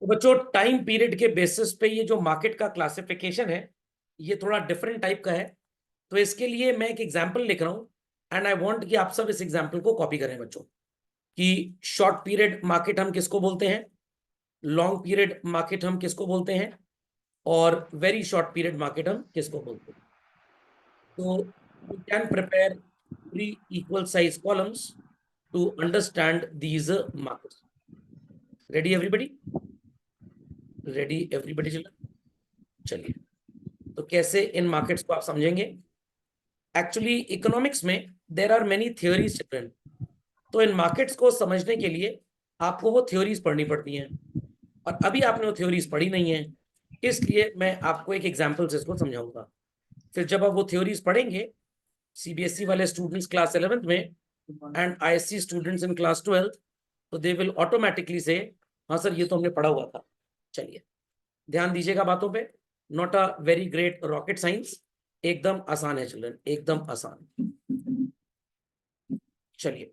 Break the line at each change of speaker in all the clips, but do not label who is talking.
तो बच्चों time period के बेसिस पे ये जो मार्केट का क्लासिफिकेशन है ये थोड़ा डिफरेंट टाइप का है। तो इसके लिए मैं एक एग्जांपल लिख रहा हूं एंड आई वांट कि आप सब इस एग्जांपल को कॉपी करें बच्चों। कि शॉर्ट पीरियड मार्केट हम किसको बोलते हैं, लॉन्ग पीरियड मार्केट हम किसको बोलते हैं, और वेरी शॉर्ट पीरियड मार्केट हम किसको बोलते हैं। तो we can prepare 3 equal size columns to understand these markets. Ready everybody? Ready everybody children? चलिए, तो कैसे इन मार्केट्स को आप समझेंगे। एक्चुअली इकोनॉमिक्स में there are many theories children. तो इन मार्केट्स को समझने के लिए आपको वो थ्योरीज पढ़नी पड़ती हैं, और अभी आपने वो थ्योरीज पढ़ी नहीं है, इसलिए मैं आपको एक एग्जाम्पल से इसको समझाऊंगा। फिर जब आप वो थ्योरीज पढ़ेंगे, सीबीएसई वाले स्टूडेंट्स क्लास 11th में and ISC students in class 12th, तो दे विल ऑटोमेटिकली से हाँ सर ये तो हमने पढ़ा हुआ था। चलिए ध्यान दीजिएगा बातों पे। Not a very great rocket science, एकदम आसान है चिल्ड्रन, एकदम आसान। चलिए,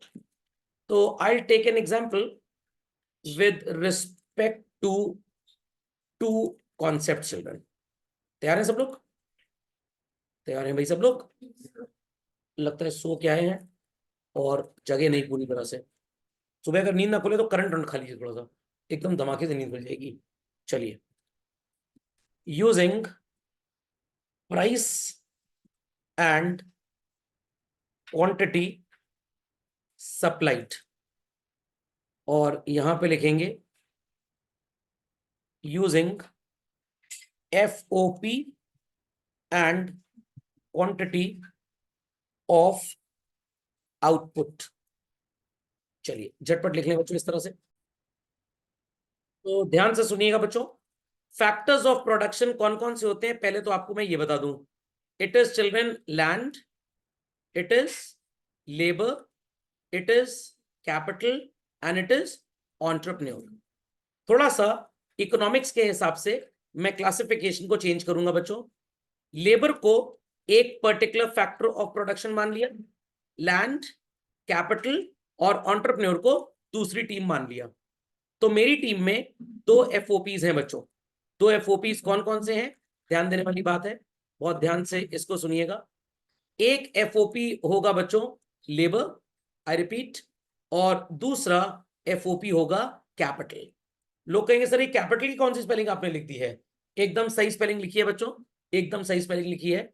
तो I take an example with respect to two concept children. तैयार है सब लोग? तैयार है भाई सब लोग? लगता है सो के आए हैं और जगह नहीं पूरी तरह से। सुबह अगर नींद ना खुले तो करंट खा लीजिए थोड़ा सा, एकदम धमाके से नींद खुल जाएगी। चलिए, using price and quantity supplied, और यहां पे लिखेंगे using FOP and quantity of output. चलिए झटपट लिख लें बच्चों इस तरह से। तो ध्यान से सुनिएगा बच्चों, फैक्टर्स ऑफ प्रोडक्शन कौन कौन से होते हैं पहले तो आपको मैं ये बता दूं। It is children land, it is labour, it is capital and it is entrepreneur. थोड़ा सा इकोनॉमिक्स के हिसाब से मैं क्लासिफिकेशन को चेंज करूंगा बच्चों। लेबर को एक पर्टिकुलर फैक्टर ऑफ प्रोडक्शन मान लिया, लैंड, कैपिटल और एंटरप्रेन्योर को दूसरी टीम मान लिया। तो मेरी टीम में 2 FOPs हैं बच्चों। 2 FOPs कौन कौन से हैं, ध्यान देने वाली बात है, बहुत ध्यान से इसको सुनिएगा। एक FOP होगा बच्चों लेबर, आई रिपीट, और दूसरा FOP होगा कैपिटल। लोग कहेंगे सर ये कैपिटल की कौन सी स्पेलिंग आपने लिख दी है? एकदम सही स्पेलिंग लिखी है बच्चों, एकदम सही स्पेलिंग लिखी है।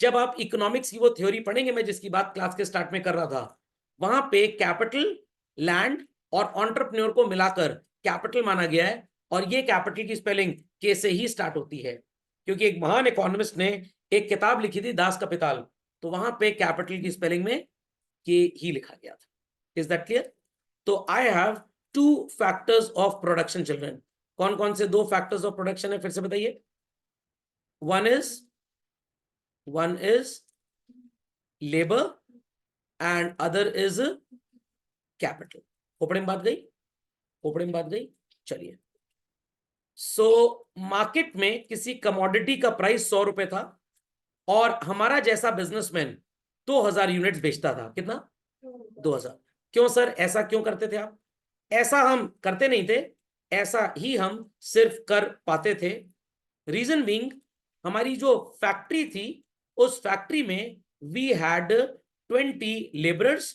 जब आप इकोनॉमिक्स की वो थ्योरी पढ़ेंगे, मैं जिसकी बात क्लास के स्टार्ट में कर रहा था, वहां पे कैपिटल, लैंड और एंटरप्रेन्योर को मिलाकर कैपिटल माना गया है, और ये कैपिटल की स्पेलिंग के से ही स्टार्ट होती है, क्योंकि एक महान इकोनॉमिस्ट ने एक किताब लिखी थी दास का पिताल, तो वहां पे कैपिटल की स्पेलिंग में के ही लिखा गया था। Is that clear? तो I have 2 factors of production children. कौन कौन से 2 फैक्टर्स ऑफ प्रोडक्शन है फिर से बताइए? One is labour and other is capital. खोपड़े में बात गई? खोपड़े में बात गई? चलिए, सो मार्केट में किसी कमोडिटी का प्राइस 100 रुपए था, और हमारा जैसा बिजनेसमैन 2000 यूनिट्स बेचता था। कितना? 2000। क्यों सर ऐसा क्यों करते थे आप? ऐसा हम करते नहीं थे, ऐसा ही हम सिर्फ कर पाते थे। रीजन बीइंग, हमारी जो फैक्ट्री थी उस फैक्ट्री में we had 20 labourers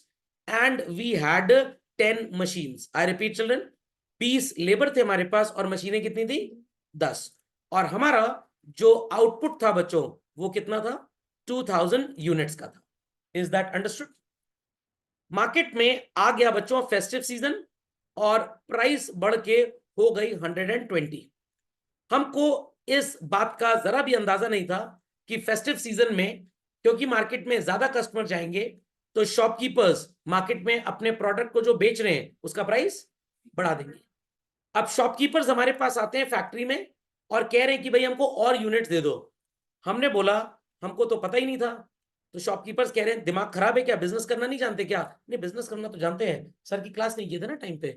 and we had 10 machines. I repeat children, 20 labour थे हमारे पास और मशीनें कितनी थी? 10। और हमारा जो आउटपुट था बच्चों वो कितना था? 2000 यूनिट्स का था। Is that understood? मार्केट में आ गया बच्चों फेस्टिव सीजन, और प्राइस बढ़ के हो गई 120। हमको इस बात का जरा भी अंदाजा नहीं था कि फेस्टिव सीजन में, क्योंकि मार्केट में ज्यादा कस्टमर जाएंगे, तो शॉपकीपर्स मार्केट में अपने प्रोडक्ट को जो बेच रहे हैं उसका प्राइस बढ़ा देंगे। अब शॉपकीपर्स हमारे पास आते हैं फैक्ट्री में और कह रहे हैं कि भाई हमको और यूनिट दे दो। हमने बोला हमको तो पता ही नहीं था। तो शॉपकीपर्स कह रहे हैं दिमाग खराब है क्या, बिजनेस करना नहीं जानते क्या? नहीं, बिजनेस करना तो जानते हैं, सर की क्लास नहीं किए थे ना टाइम पे।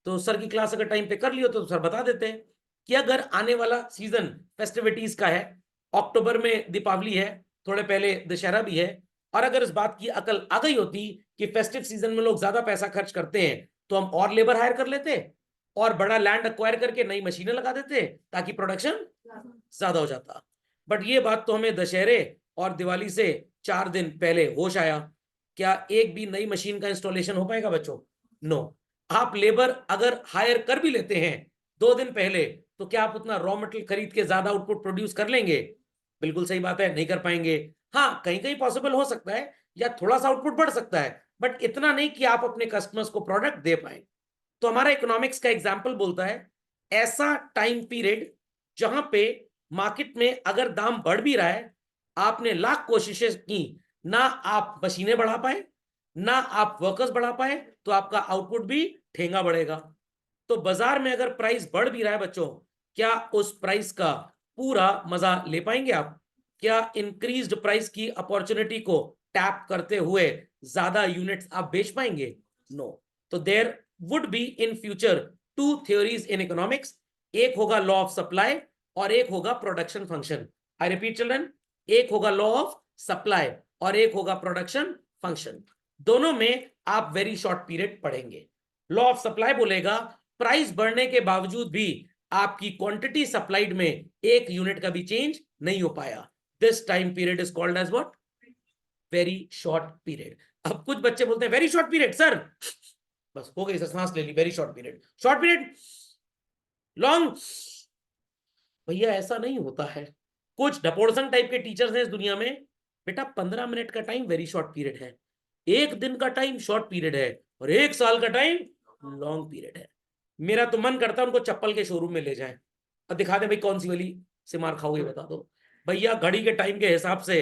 तो सर की क्लास अगर टाइम पे कर लियो तो सर बता देते हैं कि अगर आने वाला सीजन फेस्टिविटीज का है, अक्टूबर में दीपावली है, थोड़े पहले दशहरा भी है, और अगर इस बात की अकल आ गई होती कि फेस्टिव सीजन में लोग ज्यादा पैसा खर्च करते हैं तो हम और लेबर हायर कर लेते, और बड़ा लैंड एक्वायर करके नई मशीनें लगा देते ताकि प्रोडक्शन ज्यादा हो जाता। बट ये बात तो हमें दशहरे और दिवाली से 4 दिन पहले होश आया, क्या एक भी नई मशीन का इंस्टॉलेशन हो पाएगा बच्चों? नो। आप लेबर अगर हायर कर भी लेते हैं 2 दिन पहले, तो क्या आप उतना रॉ मटेरियल खरीद के ज्यादा आउटपुट प्रोड्यूस कर लेंगे? बिल्कुल सही बात है, नहीं कर पाएंगे। हाँ, कहीं कहीं पॉसिबल हो सकता है या थोड़ा सा आउटपुट बढ़ सकता है, बट इतना नहीं कि आप अपने कस्टमर्स को प्रोडक्ट दे पाए। तो हमारा इकोनॉमिक्स का एग्जाम्पल बोलता है ऐसा टाइम पीरियड जहां पे मार्केट में अगर दाम बढ़ भी रहा है, आपने लाख कोशिशें की, ना आप मशीनें बढ़ा पाए, ना आप वर्कर्स बढ़ा पाए, तो आपका आउटपुट भी ठेंगा बढ़ेगा। तो बाजार में अगर प्राइस बढ़ भी रहा है बच्चों, क्या उस प्राइस का पूरा मजा ले पाएंगे आप? क्या इंक्रीज्ड प्राइस की अपॉर्चुनिटी को टैप करते हुए ज्यादा यूनिट्स आप बेच पाएंगे? नो। तो there would be in future 2 theories in economics. एक होगा लॉ ऑफ सप्लाई और एक होगा production function. I repeat children, एक होगा लॉ ऑफ सप्लाई और एक होगा प्रोडक्शन फंक्शन। दोनों में आप वेरी शॉर्ट पीरियड पढ़ेंगे। लॉ ऑफ सप्लाई बोलेगा प्राइस बढ़ने के बावजूद भी आपकी क्वांटिटी सप्लाइड में 1 यूनिट का भी चेंज नहीं हो पाया। This time period is called as what? Very short period. अब कुछ बच्चे बोलते हैं वेरी शॉर्ट पीरियड सर, बस हो गई सर, सांस ले ली, very short period, short period, long. भैया ऐसा नहीं होता है। कुछ डपोड़सन टाइप के टीचर्स हैं इस दुनिया में, बेटा 15 मिनट का टाइम वेरी शॉर्ट पीरियड है, 1 दिन का टाइम शॉर्ट पीरियड है, और 1 साल का टाइम लॉन्ग पीरियड है। मेरा तो मन करता है उनको चप्पल के शोरूम में ले जाएं और दिखा दे भाई कौन सी वाली से मार खाओगे बता दो। भैया घड़ी के टाइम के हिसाब से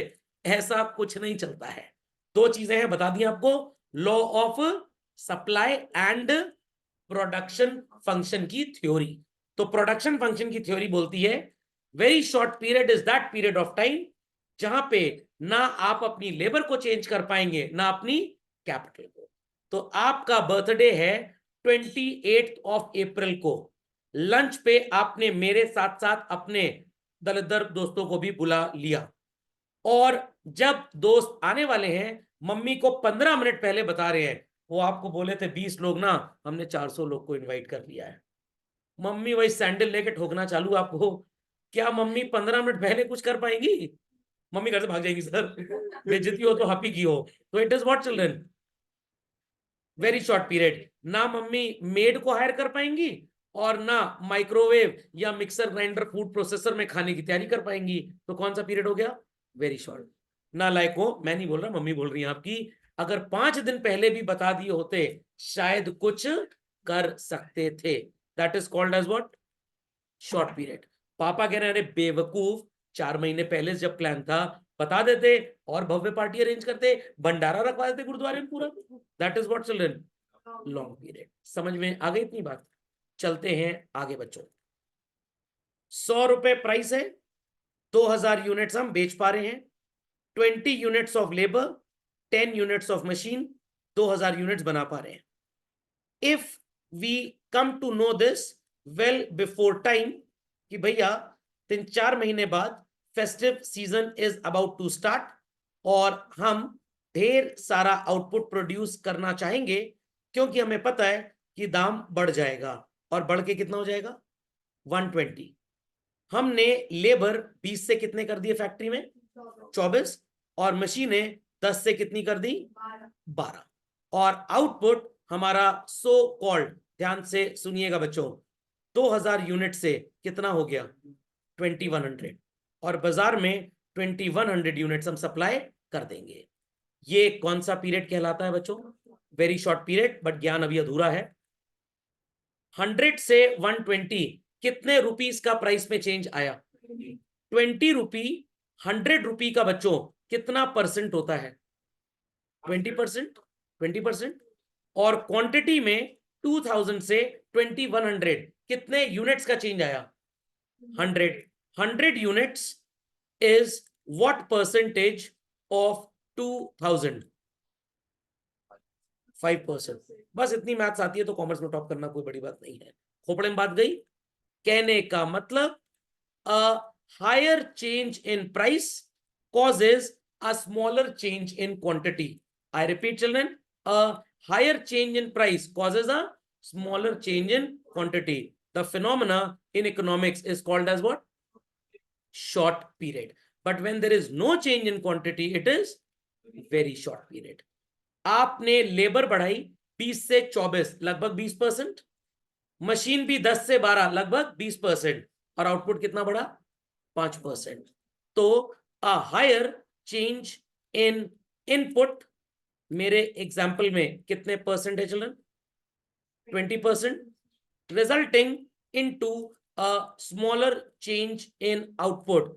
ऐसा कुछ नहीं चलता है। 2 चीजें हैं बता दी आपको, law of supply and production function की थ्योरी। तो प्रोडक्शन फंक्शन की थ्योरी बोलती है very short period is that period of time जहां पे ना आप अपनी लेबर को चेंज कर पाएंगे ना अपनी कैपिटल को। तो आपका बर्थडे है 28 ऑफ अप्रैल को, लंच पे आपने मेरे साथ साथ अपने दलिदर दोस्तों को भी बुला लिया, और जब दोस्त आने वाले हैं मम्मी को 15 मिनट पहले बता रहे हैं वो आपको बोले थे 20 लोग ना, हमने 400 लोग को इनवाइट कर लिया है। मम्मी वही सैंडल लेके ठोकना चालू आपको, क्या मम्मी 15 मिनट पहले कुछ कर पाएंगी? मम्मी घर से भाग जाएंगी सर, बेइज्जती हो तो आप ही की हो। तो it is what children? Very short period. ना मम्मी मेड को हायर कर पाएंगी और ना माइक्रोवेव या मिक्सर ग्राइंडर फूड प्रोसेसर में खाने की तैयारी कर पाएंगी। तो कौन सा पीरियड हो गया? Very short. ना लायक हो, मैं नहीं बोल रहा, मम्मी बोल रही है आपकी। अगर 5 दिन पहले भी बता दिए होते शायद कुछ कर सकते थे। That is called as what? Short period. पापा कह रहे हैं अरे बेवकूफ, 4 महीने पहले जब प्लान था बता देते और भव्य पार्टी अरेंज करते, भंडारा रखवा देते गुरुद्वारे में पूरा। That is what children? Long period. समझ में आ गई इतनी बात? चलते हैं आगे बच्चों। 100 रुपए प्राइस है, 2000 यूनिट्स हम बेच पा रहे हैं, 20 units of labour, 10 units of machine, 2000 units बना पा रहे हैं। If we come to know this well before time कि भैया 3-4 महीने बाद festive season is about to start और हम ढेर सारा आउटपुट प्रोड्यूस करना चाहेंगे, क्योंकि हमें पता है कि दाम बढ़ जाएगा, और बढ़ के कितना हो जाएगा? 120। हमने लेबर 20 से कितने कर दिए फैक्ट्री में? 24। और मशीनें 10 से कितनी कर दी? 12। और आउटपुट हमारा सो कॉल्ड, ध्यान से सुनिएगा बच्चों, 2000 यूनिट से कितना हो गया? 2100। और बाजार में 2100 यूनिट्स हम सप्लाई कर देंगे। ये कौन सा पीरियड कहलाता है बच्चों? Very short period. बट ज्ञान अभी अधूरा है। 100 से 120 कितने रुपीस का प्राइस में चेंज आया? 20 रुपी। 100 रुपी का बच्चों कितना परसेंट होता है? 20%। 20%। और क्वांटिटी में 2000 से 2100 कितने यूनिट्स का चेंज आया? 100। 100 units is what percentage of 2000? 5%। बस इतनी मैथ्स आती है तो कॉमर्स में टॉप करना कोई बड़ी बात नहीं है। खोपड़े में बात गई? कहने का मतलब a higher change in price causes a smaller change in quantity. I repeat children, a higher change in price causes a smaller change in quantity. The phenomena in economics is called as what? Short period. But when there is no change in quantity, it is very short period. आपने labour बढ़ाई 20 से 24, लगभग 20%, machine भी 10 से 12, लगभग 20%, और output कितना बढ़ा? 5%. तो a higher change in input मेरे एग्जाम्पल में कितने परसेंट है children? 20%, resulting into a smaller change in output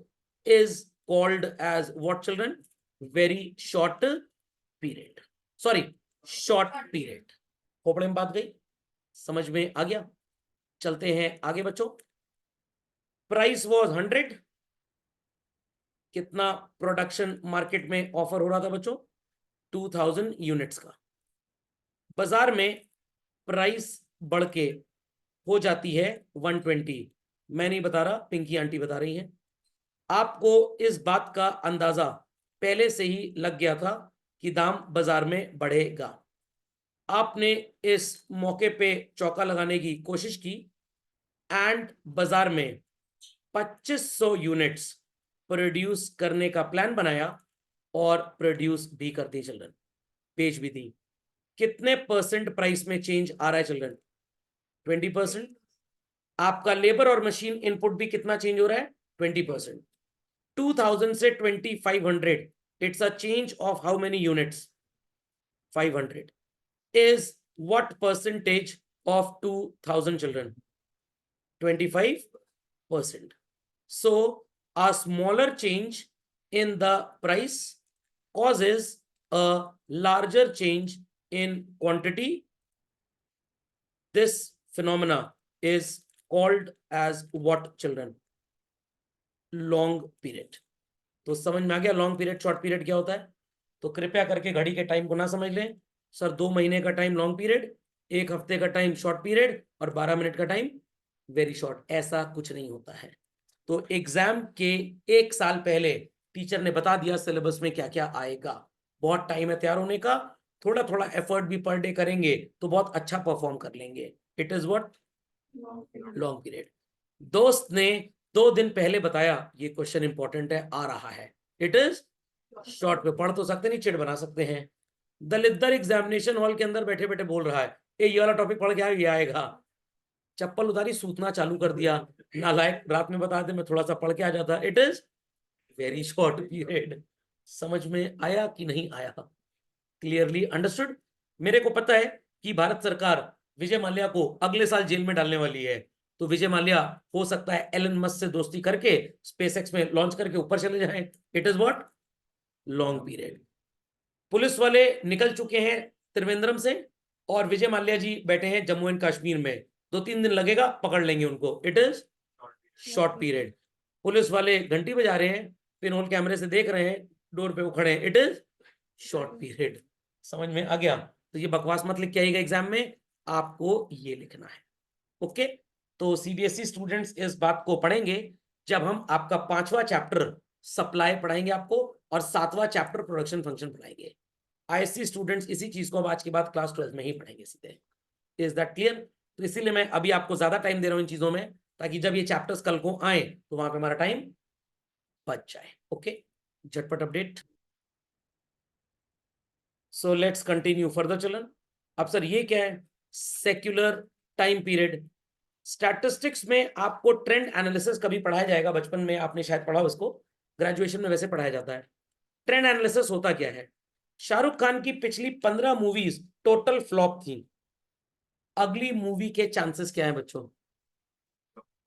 is called as what, children? Very short period. Sorry, short period. खोपड़े में बात गई, समझ में आ गया? चलते हैं आगे बच्चों. Price was 100. कितना प्रोडक्शन मार्केट में ऑफर हो रहा था बच्चों? 2000 यूनिट्स का. बाजार में प्राइस बढ़ के हो जाती है 120. मैं नहीं बता रहा, पिंकी आंटी बता रही हैं. आपको इस बात का अंदाजा पहले से ही लग गया था कि दाम बाजार में बढ़ेगा. आपने इस मौके पे चौका लगाने की कोशिश की एंड बाजार में 2500 यूनिट्स प्रोड्यूस करने का प्लान बनाया और प्रोड्यूस भी कर दी चिल्ड्रन, बेच भी दी. कितने परसेंट प्राइस में चेंज आ रहा है चिल्ड्रन? 20%. आपका लेबर और मशीन इनपुट भी कितना चेंज हो रहा है? 20%. 2000 से 2500, it's a change of how many units? 500. Is what percentage of 2000 children? 25%. So a smaller change in the price causes a larger change in quantity. This phenomena is called as what children? Long period. तो समझ में आ गया long period short period क्या होता है? तो कृपया करके घड़ी के टाइम को ना समझ लें. सर 2 महीने का टाइम लॉन्ग पीरियड, 1 हफ्ते का टाइम शॉर्ट पीरियड और 12 मिनट का टाइम वेरी शॉर्ट. ऐसा कुछ नहीं होता है. तो एग्जाम के 1 साल पहले टीचर ने बता दिया सिलेबस में क्या क्या आएगा. बहुत टाइम है तैयार होने का. थोड़ा थोड़ा एफर्ट भी पर डे करेंगे तो बहुत अच्छा परफॉर्म कर लेंगे. It is what? Long period. दोस्त ने 2 दिन पहले बताया ये क्वेश्चन इंपॉर्टेंट है, आ रहा है. इट इज शॉर्ट पे. पढ़ तो सकते नहीं, चिट बना सकते हैं. दलिद्दर एग्जामिनेशन हॉल के अंदर बैठे बैठे बोल रहा है ये वाला टॉपिक पढ़ के आया, ये आएगा. चप्पल उतारी, सूतना चालू कर दिया. नालायक, रात में बता दे मैं थोड़ा सा पढ़ के आ जाता. It is very short period. समझ में आया कि नहीं आया? Clearly understood? मेरे को पता है कि भारत सरकार विजय माल्या को अगले साल जेल में डालने वाली है. तो विजय माल्या हो सकता है एलन मस्क से दोस्ती करके स्पेसएक्स में लॉन्च करके ऊपर चले जाएं. It is what? Long period. Police वाले निकल चुके हैं त्रिवेंद्रम से और विजय माल्या जी बैठे हैं जम्मू एंड कश्मीर में. 2-3 दिन लगेगा, पकड़ लेंगे उनको. It is short period. Police वाले घंटी बजा रहे हैं, पिन होल कैमरे से देख रहे हैं, डोर पे वो खड़े हैं. It is short period. समझ में आ गया? तो ये बकवास मत लिख के आइएगा एग्जाम में, आपको ये लिखना है. ओके. तो सीबीएसई स्टूडेंट्स इस बात को पढ़ेंगे जब हम आपका 5वां चैप्टर सप्लाई पढ़ाएंगे आपको और 7वां चैप्टर प्रोडक्शन फंक्शन पढ़ाएंगे. आईएससी स्टूडेंट्स इसी चीज को अब आज के बाद क्लास 12 में ही पढ़ेंगे सीधे. Is that clear? तो इसीलिए मैं अभी आपको ज्यादा टाइम दे रहा हूं इन चीजों में, ताकि जब ये चैप्टर्स कल को आए तो वहां पे हमारा टाइम बच जाए. ओके, झटपट update. So let's continue further children. अब सर ये क्या है? Secular time period. स्टैटिस्टिक्स में आपको ट्रेंड एनालिसिस कभी पढ़ाया जाएगा. बचपन में आपने शायद पढ़ा उसको, ग्रेजुएशन में वैसे पढ़ाया जाता है. ट्रेंड एनालिसिस होता क्या है? शाहरुख खान की पिछली 15 मूवीज टोटल फ्लॉप थी. अगली मूवी के चांसेस क्या है बच्चों?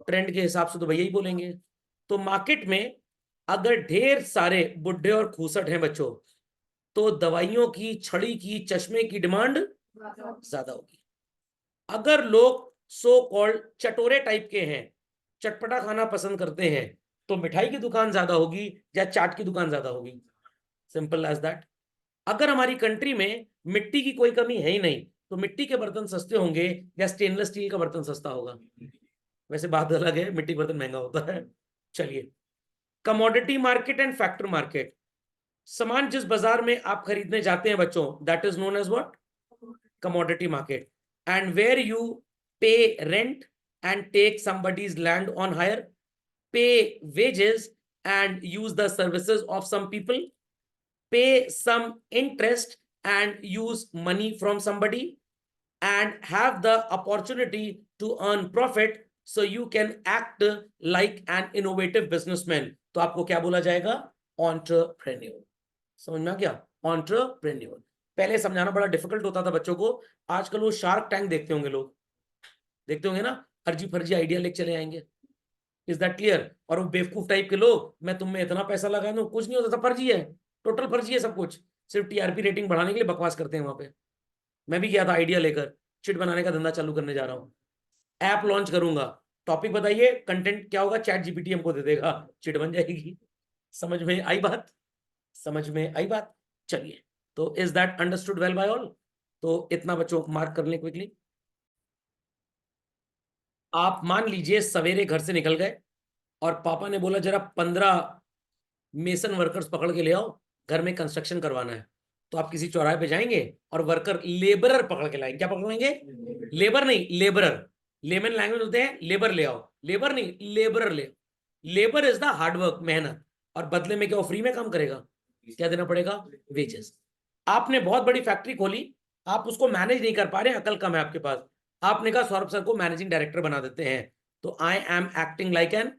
ट्रेंड के हिसाब से तो भैया ही बोलेंगे. तो मार्केट में अगर ढेर सारे बुढ़े और खूसट हैं बच्चों, तो दवाइयों की, छड़ी की, चश्मे की डिमांड ज्यादा होगी. अगर लोग सो कॉल्ड चटोरे टाइप के हैं, चटपटा खाना पसंद करते हैं, तो मिठाई की दुकान ज्यादा होगी या चाट की दुकान ज्यादा होगी? Simple as that. अगर हमारी कंट्री में मिट्टी की कोई कमी है ही नहीं, तो मिट्टी के बर्तन सस्ते होंगे या स्टेनलेस स्टील का बर्तन सस्ता होगा? वैसे बात अलग है, मिट्टी बर्तन महंगा होता है. चलिए, commodity market and factor market. सामान जिस बाजार में आप खरीदने जाते हैं बच्चों, that is known as what? Commodity market. And where you pay rent and take somebody's land on hire, pay wages and use the services of some people, pay some interest and use money from somebody, and have the opportunity to earn profit so you can act like an innovative businessman. तो आपको क्या बोला जाएगा? Entrepreneur. समझ में आ गया? Entrepreneur. पहले समझाना बड़ा डिफिकल्ट होता था बच्चों को, आजकल वो शार्क टैंक देखते होंगे लोग, देखते होंगे ना, फर्जी फर्जी आइडिया लेके चले आएंगे। Is that clear? और वो बेवकूफ टाइप के लोग, मैं तुम में इतना पैसा लगा दूं, कुछ नहीं होता, सब फर्जी है, टोटल फर्जी है सब कुछ, सिर्फ टीआरपी रेटिंग बढ़ाने के लिए बकवास करते हैं वहां पे। मैं भी गया था आइडिया लेकर, चिट बनाने का धंधा चालू करने जा रहा हूँ, ऐप लॉन्च करूंगा, टॉपिक बताइए, कंटेंट क्या होगा, चैट जीपीटी हमको दे देगा, चिट बन जाएगी। समझ में आई बात? समझ में आई बात? चलिए, तो is that understood well by all? तो इतना बच्चों मार्क कर लें क्विकली। आप मान लीजिए सवेरे घर से निकल गए और पापा ने बोला जरा 15 मेसन वर्कर्स पकड़ के ले आओ, घर में कंस्ट्रक्शन करवाना है। तो आप किसी चौराहे पे जाएंगे और वर्कर लेबरर पकड़ के लाएंगे। क्या पकड़ेंगे? लेबर नहीं, लेबरर। लेमन लैंग्वेज होते हैं, लेबर ले आओ, लेबर नहीं, लेबरर ले। लेबर इज द हार्डवर्क, मेहनत, और बदले में क्या वो फ्री में काम करेगा? क्या देना पड़ेगा? वेजेस। आपने बहुत बड़ी फैक्ट्री खोली, आप उसको मैनेज नहीं कर पा रहे, अकल कम है आपके पास, आपने कहा सौरभ सर को मैनेजिंग डायरेक्टर बना देते हैं। तो I am acting like an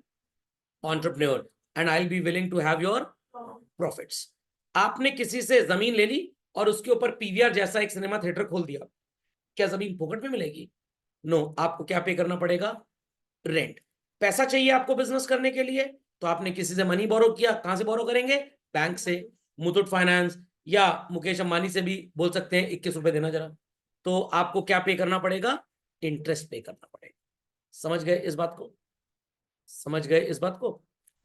entrepreneur and I'll be willing to have your profits. आपने किसी से जमीन ले ली और उसके ऊपर पीवीआर जैसा एक सिनेमा थिएटर खोल दिया, क्या जमीन फोकट में मिलेगी? नो, आपको क्या पे करना पड़ेगा? रेंट। पैसा चाहिए आपको बिजनेस करने के लिए, तो आपने किसी से मनी बोरो किया, कहां से बोरो करेंगे? बैंक से, मुथूट फाइनेंस या मुकेश अंबानी से भी बोल सकते हैं 21 रुपए देना जरा। तो आपको क्या पे करना पड़ेगा? इंटरेस्ट पे करना पड़ेगा। समझ गए इस बात को? समझ गए इस बात को?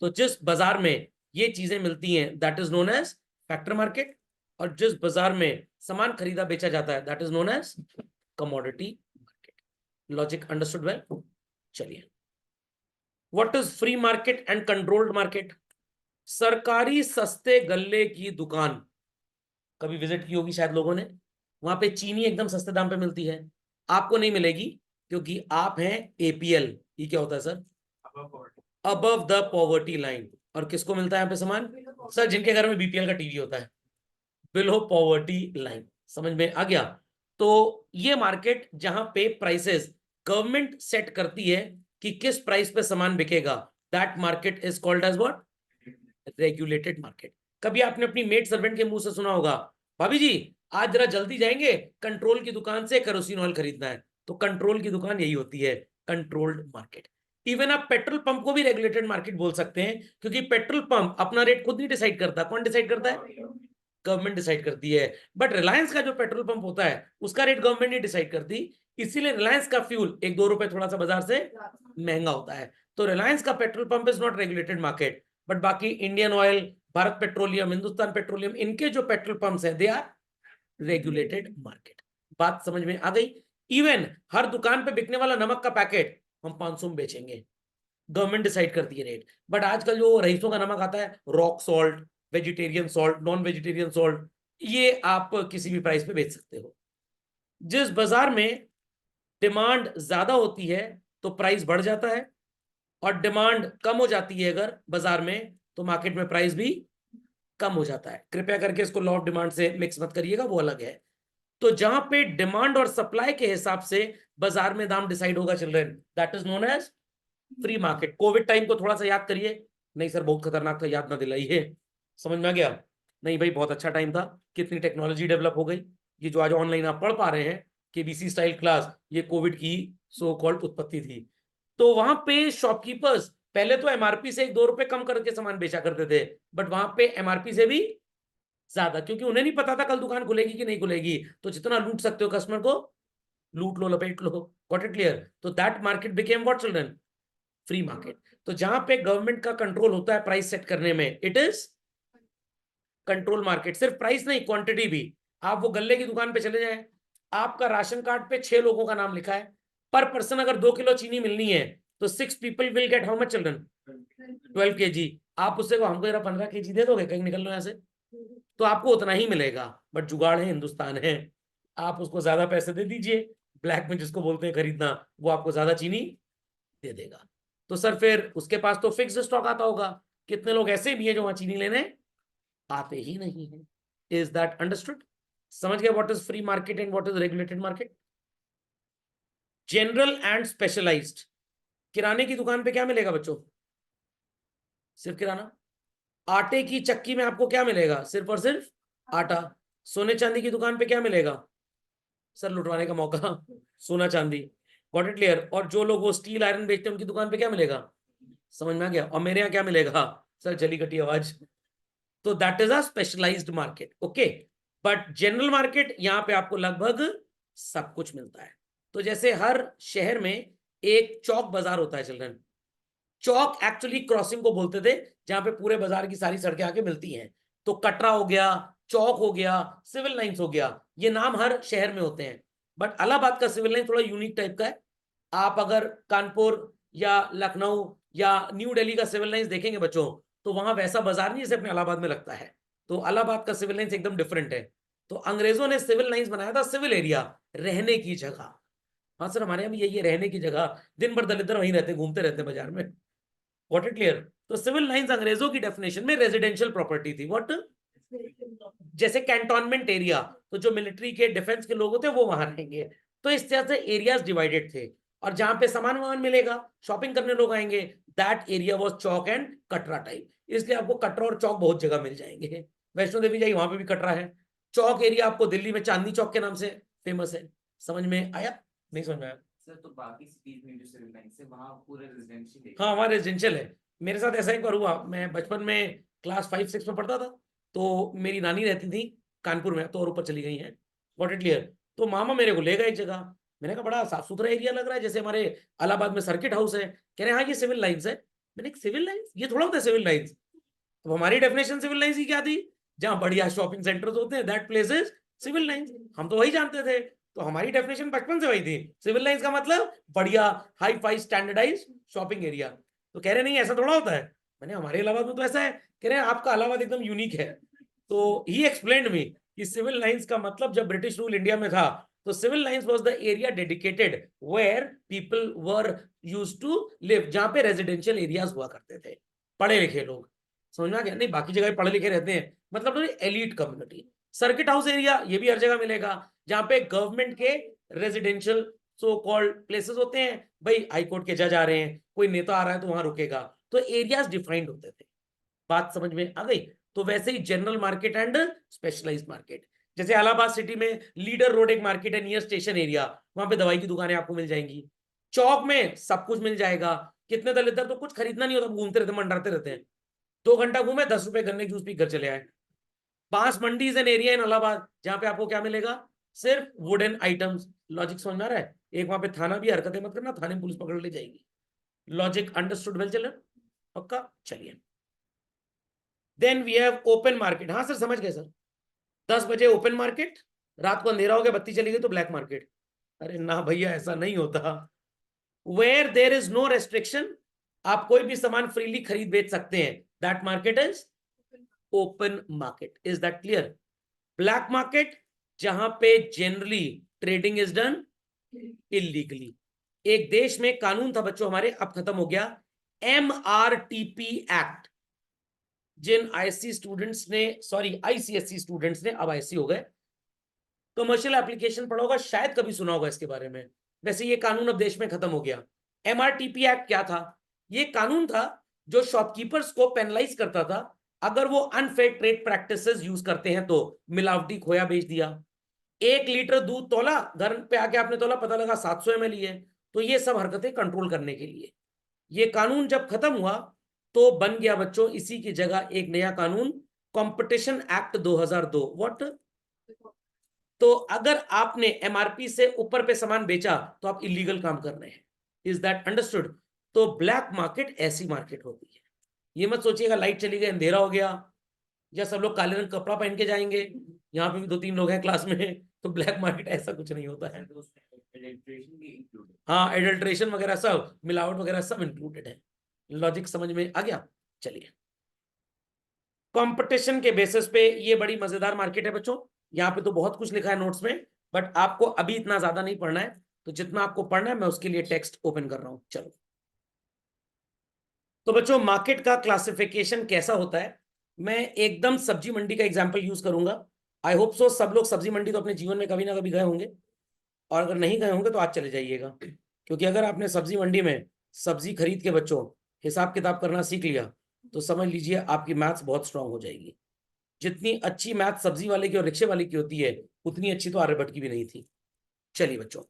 तो जिस बाजार में ये चीजें मिलती हैं that is known as factor market, और जिस बाजार में सामान खरीदा बेचा जाता है that is known as commodity market. Logic understood well? चलिए, what is free market and controlled market? सरकारी सस्ते गल्ले की दुकान कभी विजिट की होगी शायद लोगों ने, वहां पे चीनी एकदम सस्ते दाम पे मिलती है, आपको नहीं मिलेगी क्योंकि आप हैं एपीएल। ये क्या होता है sir? Above the poverty line. और किसको मिलता है यहाँ पे सामान? सर जिनके घर में बीपीएल का टीवी होता है, बिलो पॉवर्टी लाइन। समझ में आ गया? तो ये मार्केट जहां पे प्राइसेस गवर्नमेंट सेट करती है कि किस प्राइस पे सामान बिकेगा, that market is called as what? Regulated market. कभी आपने अपनी मेड सर्वेंट के मुंह से सुना होगा, भाभी जी आज जरा जल्दी जाएंगे, कंट्रोल की दुकान से केरोसिन ऑयल खरीदना है। तो कंट्रोल की दुकान यही होती है, कंट्रोल्ड मार्केट। इवन आप पेट्रोल पंप को भी रेगुलेटेड मार्केट बोल सकते हैं, क्योंकि पेट्रोल पंप अपना रेट खुद नहीं डिसाइड करता। कौन डिसाइड करता है? गवर्नमेंट डिसाइड करती है। बट रिलायंस का जो पेट्रोल पंप होता है उसका रेट गवर्नमेंट नहीं डिसाइड करती, इसीलिए रिलायंस का फ्यूल 1-2 रुपए थोड़ा सा बाजार से महंगा होता है। तो रिलायंस का petrol pump is not regulated market, but बाकी इंडियन ऑयल, भारत पेट्रोलियम, हिंदुस्तान पेट्रोलियम, इनके जो पेट्रोल पंप्स हैं दे आर रेगुलेटेड मार्केट। बात समझ में आ गई? इवन हर दुकान पे बिकने वाला नमक का पैकेट हम 500 में बेचेंगे, गवर्नमेंट डिसाइड करती है रेट। बट आजकल जो रईसों का नमक आता है, rock salt, vegetarian salt, non vegetarian salt, ये आप किसी भी प्राइस पे बेच सकते हो। जिस बाजार में डिमांड ज्यादा होती है तो प्राइस बढ़ जाता है, और डिमांड कम हो जाती है अगर बाजार में, तो मार्केट में प्राइस भी कम हो जाता है। कृपया करके इसको लॉ ऑफ डिमांड से मिक्स मत करिएगा, वो अलग है। तो जहां पे डिमांड और सप्लाई के हिसाब से बाजार में दाम डिसाइड होगा children, that is known as free market. Covid time को थोड़ा सा याद करिए। नहीं सर बहुत खतरनाक था, याद ना दिलाइए। समझ में आ गया? नहीं भाई बहुत अच्छा टाइम था, कितनी टेक्नोलॉजी डेवलप हो गई। ये जो आज ऑनलाइन आप पढ़ पा रहे हैं केबीसी स्टाइल क्लास, ये कोविड की सो कॉल्ड उत्पत्ति थी। तो वहां पे शॉपकीपर्स पहले तो एमआरपी से 1-2 रुपए कम करके सामान बेचा करते थे, बट वहां पे एमआरपी से भी ज्यादा, क्योंकि उन्हें नहीं पता था कल दुकान खुलेगी कि नहीं खुलेगी। तो जितना लूट सकते हो कस्टमर को लूट लो, लपेट लो। Got it clear? तो that market became what children? Free market. तो जहां पे गवर्नमेंट का कंट्रोल होता है प्राइस सेट करने में, इट इज कंट्रोल मार्केट। सिर्फ प्राइस नहीं, क्वांटिटी भी। आप वो गल्ले की दुकान पे चले जाएं, आपका राशन कार्ड पे 6 लोगों का नाम लिखा है, पर पर्सन अगर 2 किलो चीनी मिलनी है तो 6 people will get how much children? 12 kg। आप उससे को हमको 15 kg दे दोगे, कहीं निकल लो यहाँ से, तो आपको उतना ही मिलेगा। बट जुगाड़ है, हिंदुस्तान है, आप उसको ज्यादा पैसे दे दीजिए, ब्लैक में जिसको बोलते हैं खरीदना, वो आपको ज्यादा चीनी दे देगा। तो सर फिर उसके पास तो फिक्स्ड स्टॉक आता होगा, कितने लोग ऐसे भी हैं जो वहां चीनी लेने आते ही नहीं है। Is that understood? समझ गया what is free market and what is regulated market? General and specialised. किराने की दुकान पे क्या मिलेगा बच्चों? सिर्फ किराना। आटे की चक्की में आपको क्या मिलेगा? सिर्फ और सिर्फ आटा। सोने चांदी की दुकान पे क्या मिलेगा? सर लुटवाने का मौका, सोना चांदी। Got it clear? और जो लोग वो स्टील आयरन बेचते हैं उनकी दुकान पे क्या मिलेगा? समझ में आ गया? और मेरे यहाँ क्या मिलेगा? सर जली कटी आवाज। तो that is a specialised market, okay. But general market, यहाँ पे आपको लगभग सब कुछ मिलता है। तो जैसे हर शहर में एक चौक बाजार होता है चिल्ड्रन, चौक एक्चुअली क्रॉसिंग को बोलते थे, जहां पे पूरे बाजार की सारी सड़कें आके मिलती हैं। तो कटरा हो गया, चौक हो गया, सिविल लाइंस हो गया, ये नाम हर शहर में होते हैं। बट इलाहाबाद का सिविल लाइन थोड़ा यूनिक टाइप का है। आप अगर कानपुर या लखनऊ या न्यू दिल्ली का सिविल लाइंस देखेंगे बच्चों, तो वहां वैसा बाजार नहीं जैसे अपने इलाहाबाद में लगता है। तो इलाहाबाद का सिविल लाइंस एकदम डिफरेंट है। तो अंग्रेजों ने सिविल लाइंस बनाया था, सिविल एरिया, रहने की जगह। हाँ सर, हमारे यहाँ भी यही है, रहने की जगह। दिन भर दलित वहीं रहते, घूमते रहते बाजार में। What it clear? तो सिविल लाइंस अंग्रेजों की डेफिनेशन में रेजिडेंशियल प्रॉपर्टी थी। व्हाट? जैसे कैंटोनमेंट एरिया, तो जो मिलिट्री के डिफेंस के लोग होते हैं वो वहां रहेंगे। तो इस तरह से एरियाज डिवाइडेड थे। और जहां पे सामान वामान मिलेगा, शॉपिंग करने लोग आएंगे, that area was chalk and Katra type. इसलिए आपको कटरा और चौक बहुत जगह मिल जाएंगे। वैष्णो देवी जाइए, वहां पे भी कटरा है। चौक एरिया आपको दिल्ली में चांदनी चौक के नाम से फेमस है। समझ में आया? नहीं समझ में आया?
सर तो बाकी सिटीज में जो सिविल लाइंस है वहाँ पूरे रेजिडेंशियल है।
हाँ, वहाँ रेजिडेंशियल है। मेरे साथ ऐसा एक बार हुआ, मैं बचपन में क्लास 5-6 में पढ़ता था। तो मेरी नानी रहती थी कानपुर में, तो और ऊपर चली गई हैं। Got it clear? तो मामा मेरे को ले गए एक जगह। मैंने कहा बड़ा साफ सुथरा एरिया लग रहा है, जैसे हमारे इलाहाबाद में सर्किट हाउस है। कह रहे हाँ ये सिविल लाइंस है। मैंने कहा सिविल लाइंस, ये थोड़ा होता है सिविल लाइंस। तो हमारी डेफिनेशन सिविल लाइंस की क्या थी? जहां बढ़िया शॉपिंग सेंटर्स होते हैं, that place is Civil Lines. हम तो वही जानते थे। तो हमारी डेफिनेशन बचपन से वही थी, सिविल लाइंस का मतलब बढ़िया hi fi standardise shopping area. तो कह रहे नहीं ऐसा थोड़ा होता है। मैंने हमारे इलाहाबाद में तो ऐसा है। कह रहे हैं आपका इलाहाबाद एकदम यूनिक है। तो ही एक्सप्लेन्ड मी कि सिविल लाइंस का मतलब, जब ब्रिटिश रूल इंडिया में था, तो Civil Lines was the area dedicated where people were used to live, जहां पे रेजिडेंशियल एरियाज हुआ करते थे, पढ़े लिखे लोग। समझ में आ गया? नहीं बाकी जगह पढ़े लिखे रहते हैं, मतलब elite community. Circuit house area ये भी हर जगह मिलेगा, जहां पे गवर्नमेंट के रेजिडेंशियल सो कॉल्ड प्लेसेस होते हैं। भाई हाई कोर्ट के जज आ रहे हैं, कोई नेता आ रहा है तो वहां रुकेगा। तो एरियाज डिफाइंड होते थे। बात समझ में आ गई? तो वैसे ही general market and specialised market. जैसे इलाहाबाद सिटी में लीडर रोड एक मार्केट है, नियर स्टेशन एरिया, वहां पे दवाई की दुकानें आपको मिल जाएंगी। चौक में सब कुछ मिल जाएगा। कितने दल इधर तो कुछ खरीदना नहीं होता, घूमते रहते, मंडराते रहते हैं। 2 घंटा घूमे, 10 रुपए गन्ने जूस पी घर चले आए। पांच mandis an area in Allahabad, जहां पे आपको क्या मिलेगा? सिर्फ वुडन आइटम्स। लॉजिक समझ में आ रहा है? एक वहां पे थाना भी, हरकतें मत करना, थाने में पुलिस पकड़ ले जाएगी। Logic understood? वेल चिल्ड्रन, पक्का? चलिए, then we have open market. हाँ सर समझ गए सर। 10 बजे ओपन मार्केट, रात को अंधेरा हो गया, बत्ती चली गई तो ब्लैक मार्केट। अरे ना भैया, ऐसा नहीं होता। Where there is no restriction, आप कोई भी सामान फ्रीली खरीद बेच सकते हैं, that market is open market. Is that clear? Black market, जहां पे generally trading is done illegally. एक देश में कानून था बच्चों हमारे, अब खत्म हो गया, MRTP एक्ट। जिन आईएससी स्टूडेंट्स ने, सॉरी आईसीएससी स्टूडेंट्स ने, अब आईएससी हो गए, कमर्शियल एप्लीकेशन पढ़ा होगा, शायद कभी सुना होगा इसके बारे में। वैसे ये कानून अब देश में खत्म हो गया। MRTP एक्ट क्या था? ये कानून था जो शॉपकीपर्स को पेनलाइज करता था अगर वो अनफेयर ट्रेड प्रैक्टिसेस यूज करते हैं। तो मिलावटी खोया बेच दिया, 1 लीटर दूध तोला, घर पे आके आपने तोला, पता लगा 700 ml ही है। तो ये सब हरकतें कंट्रोल करने के लिए ये कानून जब खत्म हुआ, तो बन गया बच्चों इसी की जगह एक नया कानून, कंपटीशन एक्ट 2002। व्हाट? तो अगर आपने एमआरपी से ऊपर पे सामान बेचा तो आप इलीगल काम कर रहे हैं। Is that understood? तो ब्लैक मार्केट ऐसी मार्केट होती है। ये मत सोचिएगा लाइट चली गई अंधेरा हो गया या सब लोग काले रंग कपड़ा पहन के जाएंगे, यहाँ पे भी 2-3 लोग हैं क्लास में, तो ब्लैक मार्केट ऐसा कुछ नहीं होता है। हाँ, एडल्ट्रेशन वगैरह सब, मिलावट वगैरह सब इंक्लूडेड है। लॉजिक समझ में आ गया? चलिए, कंपटीशन के बेसिस पे ये बड़ी मजेदार मार्केट है बच्चों। यहाँ पे तो बहुत कुछ लिखा है नोट्स में, बट आपको अभी इतना ज्यादा नहीं पढ़ना है। तो जितना आपको पढ़ना है मैं उसके लिए टेक्स्ट ओपन कर रहा हूं। चलो, तो बच्चों मार्केट का क्लासिफिकेशन कैसा होता है, मैं एकदम सब्जी मंडी का एग्जांपल यूज करूंगा। आई होप सो सब लोग सब्जी मंडी तो अपने जीवन में कभी ना कभी गए होंगे, और अगर नहीं गए होंगे तो आज चले जाइएगा, क्योंकि अगर आपने सब्जी मंडी में सब्जी खरीद के बच्चों हिसाब किताब करना सीख लिया तो समझ लीजिए आपकी मैथ्स बहुत स्ट्रांग हो जाएगी। जितनी अच्छी मैथ सब्जी वाले की और रिक्शे वाले की होती है उतनी अच्छी तो आर्यभट्ट की भी नहीं थी। चलिए बच्चों,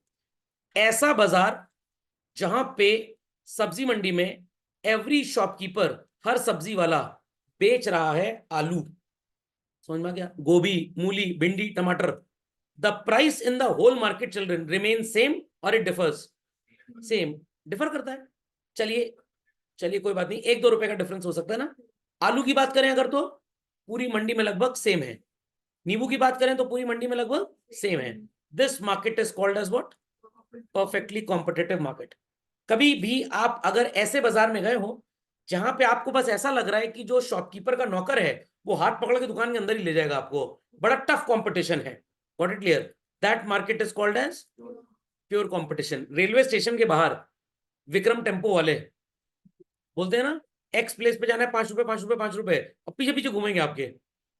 ऐसा बाजार जहां पे सब्जी मंडी में एवरी शॉपकीपर, हर सब्जी वाला बेच रहा है आलू, समझ में आ गया, गोभी, मूली, भिंडी, टमाटर। The price in the whole market children remain same और इट डिफर्स, सेम डिफर करता है। चलिए चलिए कोई बात नहीं, 1-2 रुपए का डिफरेंस हो सकता है ना। आलू की बात करें अगर तो पूरी मंडी में लगभग सेम है, नींबू की बात करें तो पूरी मंडी में लगभग सेम है। This market is called as what? Perfectly competitive market. कभी भी आप अगर ऐसे बाजार में गए हो जहां पे आपको बस ऐसा लग रहा है कि जो शॉपकीपर का नौकर है वो हाथ पकड़ के दुकान के अंदर ही ले जाएगा आपको, बड़ा टफ कंपटीशन है, got it clear? That market is called as pure competition. Railway station के बाहर विक्रम टेम्पो वाले बोलते हैं ना, एक्स प्लेस पे जाना है, 5 रुपए 5 रुपए 5 रुपए, अब पीछे पीछे घूमेंगे आपके।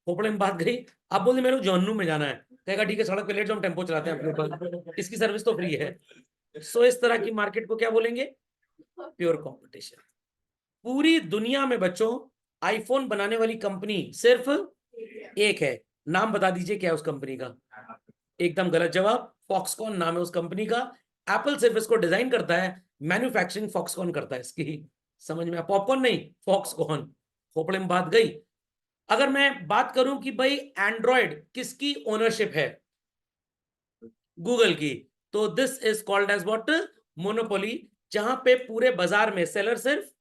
खोपड़े में बात गई, आप बोलते मेरे को जॉनू में जाना है, कहेगा ठीक है सड़क पे लेट जाओ, हम टेम्पो चलाते हैं अपने ऊपर, इसकी सर्विस तो फ्री है। सो इस तरह की मार्केट को क्या बोलेंगे? Pure competition. पूरी दुनिया में बच्चों आईफोन बनाने वाली कंपनी सिर्फ एक है, नाम बता दीजिए क्या है उस कंपनी का? एकदम गलत जवाब, फॉक्सकॉन नाम है उस कंपनी का। एप्पल सिर्फ इसको डिजाइन करता है, मैन्युफैक्चरिंग फॉक्सकॉन करता है इसकी। समझ में? पॉपकॉर्न नहीं, फॉक्सकॉन। खोपड़े में बात गई। अगर मैं बात करूं कि भाई एंड्रॉयड किसकी ओनरशिप है, गूगल की, तो this is called as what? Monopoly. जहां पे पूरे बाजार में सेलर सिर्फ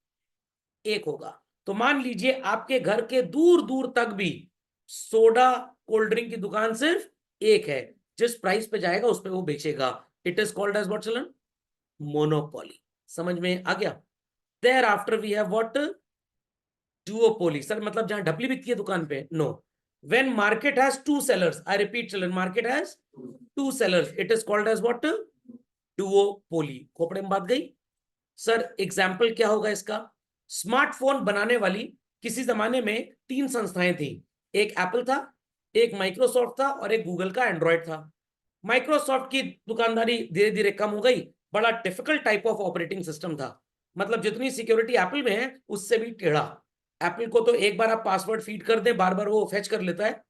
एक होगा। तो मान लीजिए आपके घर के दूर दूर तक भी सोडा कोल्ड ड्रिंक की दुकान सिर्फ एक है, जिस प्राइस पे जाएगा उस पे वो बेचेगा। It is called as what children? Monopoly. समझ में आ गया? Thereafter we have what? Duopoly. Sir मतलब जहां ढपली बिकती है दुकान पे? No. When market has two sellers, I repeat children, market has two sellers, it is called as what? Duopoly. खोपड़े में बात गई। सर एग्जाम्पल क्या होगा इसका? स्मार्टफोन बनाने वाली किसी जमाने में 3 संस्थाएं थी, एक एप्पल था, एक माइक्रोसॉफ्ट था और एक गूगल का एंड्रॉयड था। माइक्रोसॉफ्ट की दुकानदारी धीरे धीरे कम हो गई, बड़ा difficult type of operating system था, मतलब जितनी सिक्योरिटी एप्पल में है उससे भी टेढ़ा। एप्पल को तो एक बार आप पासवर्ड फीड कर दे बार बार वो फेच कर लेता है,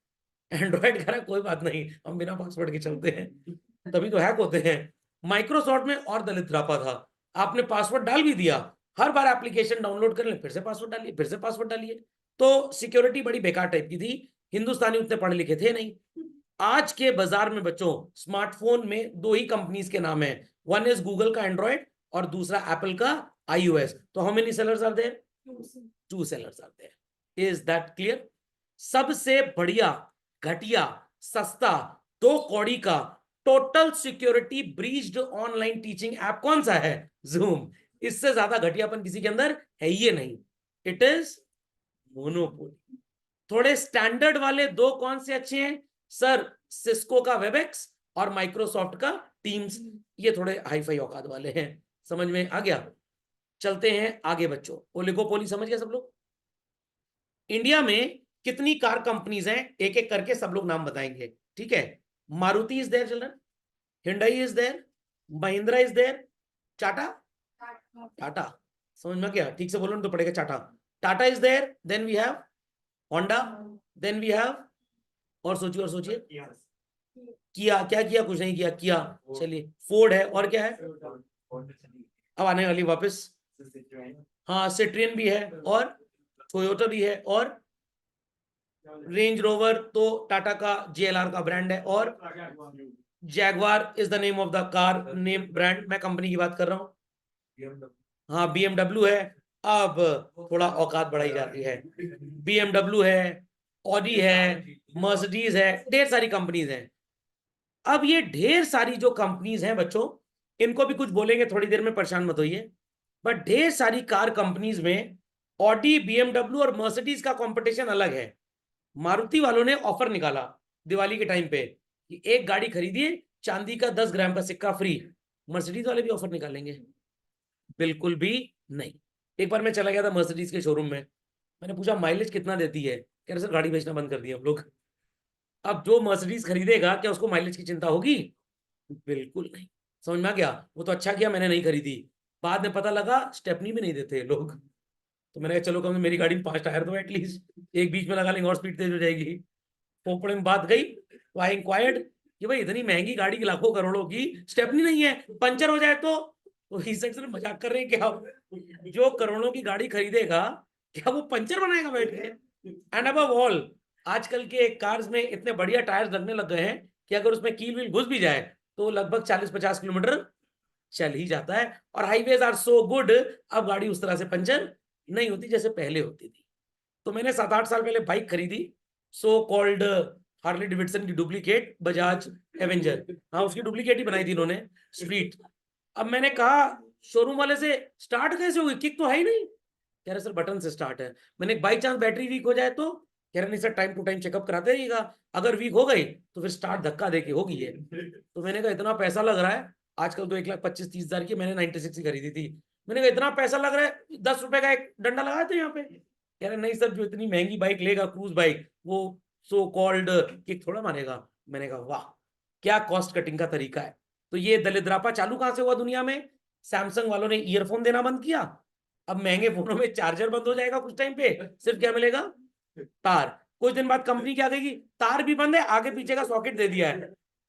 एंड्रॉयड कह रहा है कोई बात नहीं हम बिना पासवर्ड के चलते हैं, तभी तो हैक होते हैं। माइक्रोसॉफ्ट में और दलिद्रापा था, आपने पासवर्ड डाल भी दिया, हर बार एप्लीकेशन डाउनलोड कर ले फिर से पासवर्ड डालिए, फिर से पासवर्ड डालिए, तो सिक्योरिटी बड़ी बेकार टाइप की थी। हिंदुस्तानी उतने पढ़े लिखे थे नहीं। आज के बाजार में बच्चों स्मार्टफोन में 2 ही कंपनीज के नाम है, वन इज गूगल का एंड्रॉयड और दूसरा एप्पल का iOS। तो how many sellers are there? 2 sellers are there. Is that clear? सबसे बढ़िया, घटिया, सस्ता, 2 कौड़ी का total security breached online teaching app कौन सा है? जूम। इससे ज्यादा घटियापन किसी के अंदर है ही नहीं। It is monopoly. थोड़े स्टैंडर्ड वाले 2 कौन से अच्छे हैं सर? सिस्को का वेबएक्स और माइक्रोसॉफ्ट का टीम्स, ये थोड़े हाई फाई औकात वाले हैं। समझ में आ गया? चलते हैं आगे बच्चों। ओलिगोपोली समझ गए सब लोग? इंडिया में कितनी कार कंपनीज हैं, एक एक करके सब लोग नाम बताएंगे, ठीक है? Maruti is there children, Hyundai is there, Mahindra is there, Tata, Tata समझ में क्या? ठीक से बोलो तो पड़ेगा Tata. Tata is there, then we have Honda, then we have, और सोचिए और सोचिए, किया। क्या किया? कुछ नहीं किया, किया। चलिए फोर्ड है, और क्या है अब आने वाली वापस? हाँ सिट्रियन भी है, और टोयोटा भी है, और रेंज रोवर तो टाटा का JLR का ब्रांड है, और Jaguar is the name of the car name brand, मैं कंपनी की बात कर रहा हूँ। हाँ BMW है, अब थोड़ा औकात बढ़ाई जाती है, BMW है, ऑडी है, मर्सिडीज है, ढेर सारी कंपनीज हैं। अब ये ढेर सारी जो कंपनीज हैं बच्चों, इनको भी कुछ बोलेंगे थोड़ी देर में, परेशान मत होइए, बट ढेर सारी कार कंपनीज में ऑडी, BMW और मर्सिडीज का कंपटीशन अलग है। मारुति वालों ने ऑफर निकाला दिवाली के टाइम पे कि एक गाड़ी खरीदिए चांदी का 10 ग्राम का सिक्का फ्री। मर्सिडीज वाले भी ऑफर निकालेंगे? बिल्कुल भी नहीं। एक बार मैं चला गया था मर्सिडीज के शोरूम में, मैंने पूछा माइलेज कितना देती है, कह रहे सर गाड़ी बेचना बंद कर दिया हम लोग। अब जो मर्सिडीज खरीदेगा क्या उसको माइलेज की चिंता होगी? बिल्कुल नहीं। समझ में आ गया? वो तो अच्छा किया मैंने नहीं खरीदी। बाद में पता लगा स्टेपनी भी नहीं देते ये लोग। तो मैंने कहा चलो कम से मेरी गाड़ी में 5 टायर दो एटलीस्ट, एक बीच में लगा लेंगे और स्पीड तेज हो जाएगी। पोपड़े में बात गई तो आई इंक्वायर्ड कि भाई इतनी महंगी गाड़ी की लाखों करोड़ों की स्टेपनी नहीं है, पंचर हो जाए तो ही सेड सर मजाक कर रहे हैं क्या आप? जो करोड़ों की गाड़ी खरीदेगा क्या वो पंचर बनाएगा बैठ के? एंड अबव ऑल आजकल के कार्स में इतने बढ़िया टायर्स लगने लग गए हैं कि अगर उसमें कील व्हील घुस भी जाए तो लगभग 40-50 किलोमीटर चल ही जाता है। और हाईवेज आर सो गुड, अब गाड़ी उस तरह से पंचर नहीं होती जैसे पहले होती थी। तो मैंने 7-8 साल पहले बाइक खरीदी, सो कॉल्ड हार्ले डेविडसन की डुप्लीकेट बजाज एवेंजर। हाँ उसकी डुप्लीकेट ही बनाई थी इन्होंने, स्ट्रीट। अब मैंने कहा शोरूम वाले से स्टार्ट कैसे होगी, किक तो है ही नहीं। कह रहे सर बटन से स्टार्ट है। मैंने बाई चांस बैटरी वीक हो जाए तो? कह रहे नहीं sir time to time checkup कराते रहिएगा, अगर वीक हो गई तो फिर स्टार्ट धक्का दे के होगी ये। तो मैंने कहा इतना पैसा लग रहा है, आजकल तो 1,25,30,000 की, मैंने 96 की खरीदी थी। मैंने कहा इतना पैसा लग रहा है, 10 रुपए का एक डंडा लगाए थे यहाँ पे। कह रहे नहीं सर जो इतनी महंगी बाइक लेगा क्रूज बाइक वो सो कॉल्ड किक थोड़ा मानेगा। मैंने कहा वाह क्या कॉस्ट कटिंग का तरीका है। तो ये दलिद्रापा चालू कहां से हुआ दुनिया में? सैमसंग वालों ने ईयरफोन देना बंद किया, अब महंगे फोनों में चार्जर बंद हो जाएगा कुछ टाइम पे, सिर्फ क्या मिलेगा? तार। कुछ दिन बाद कंपनी क्या कहेगी तार भी बंद है, आगे पीछे का सॉकेट दे दिया है।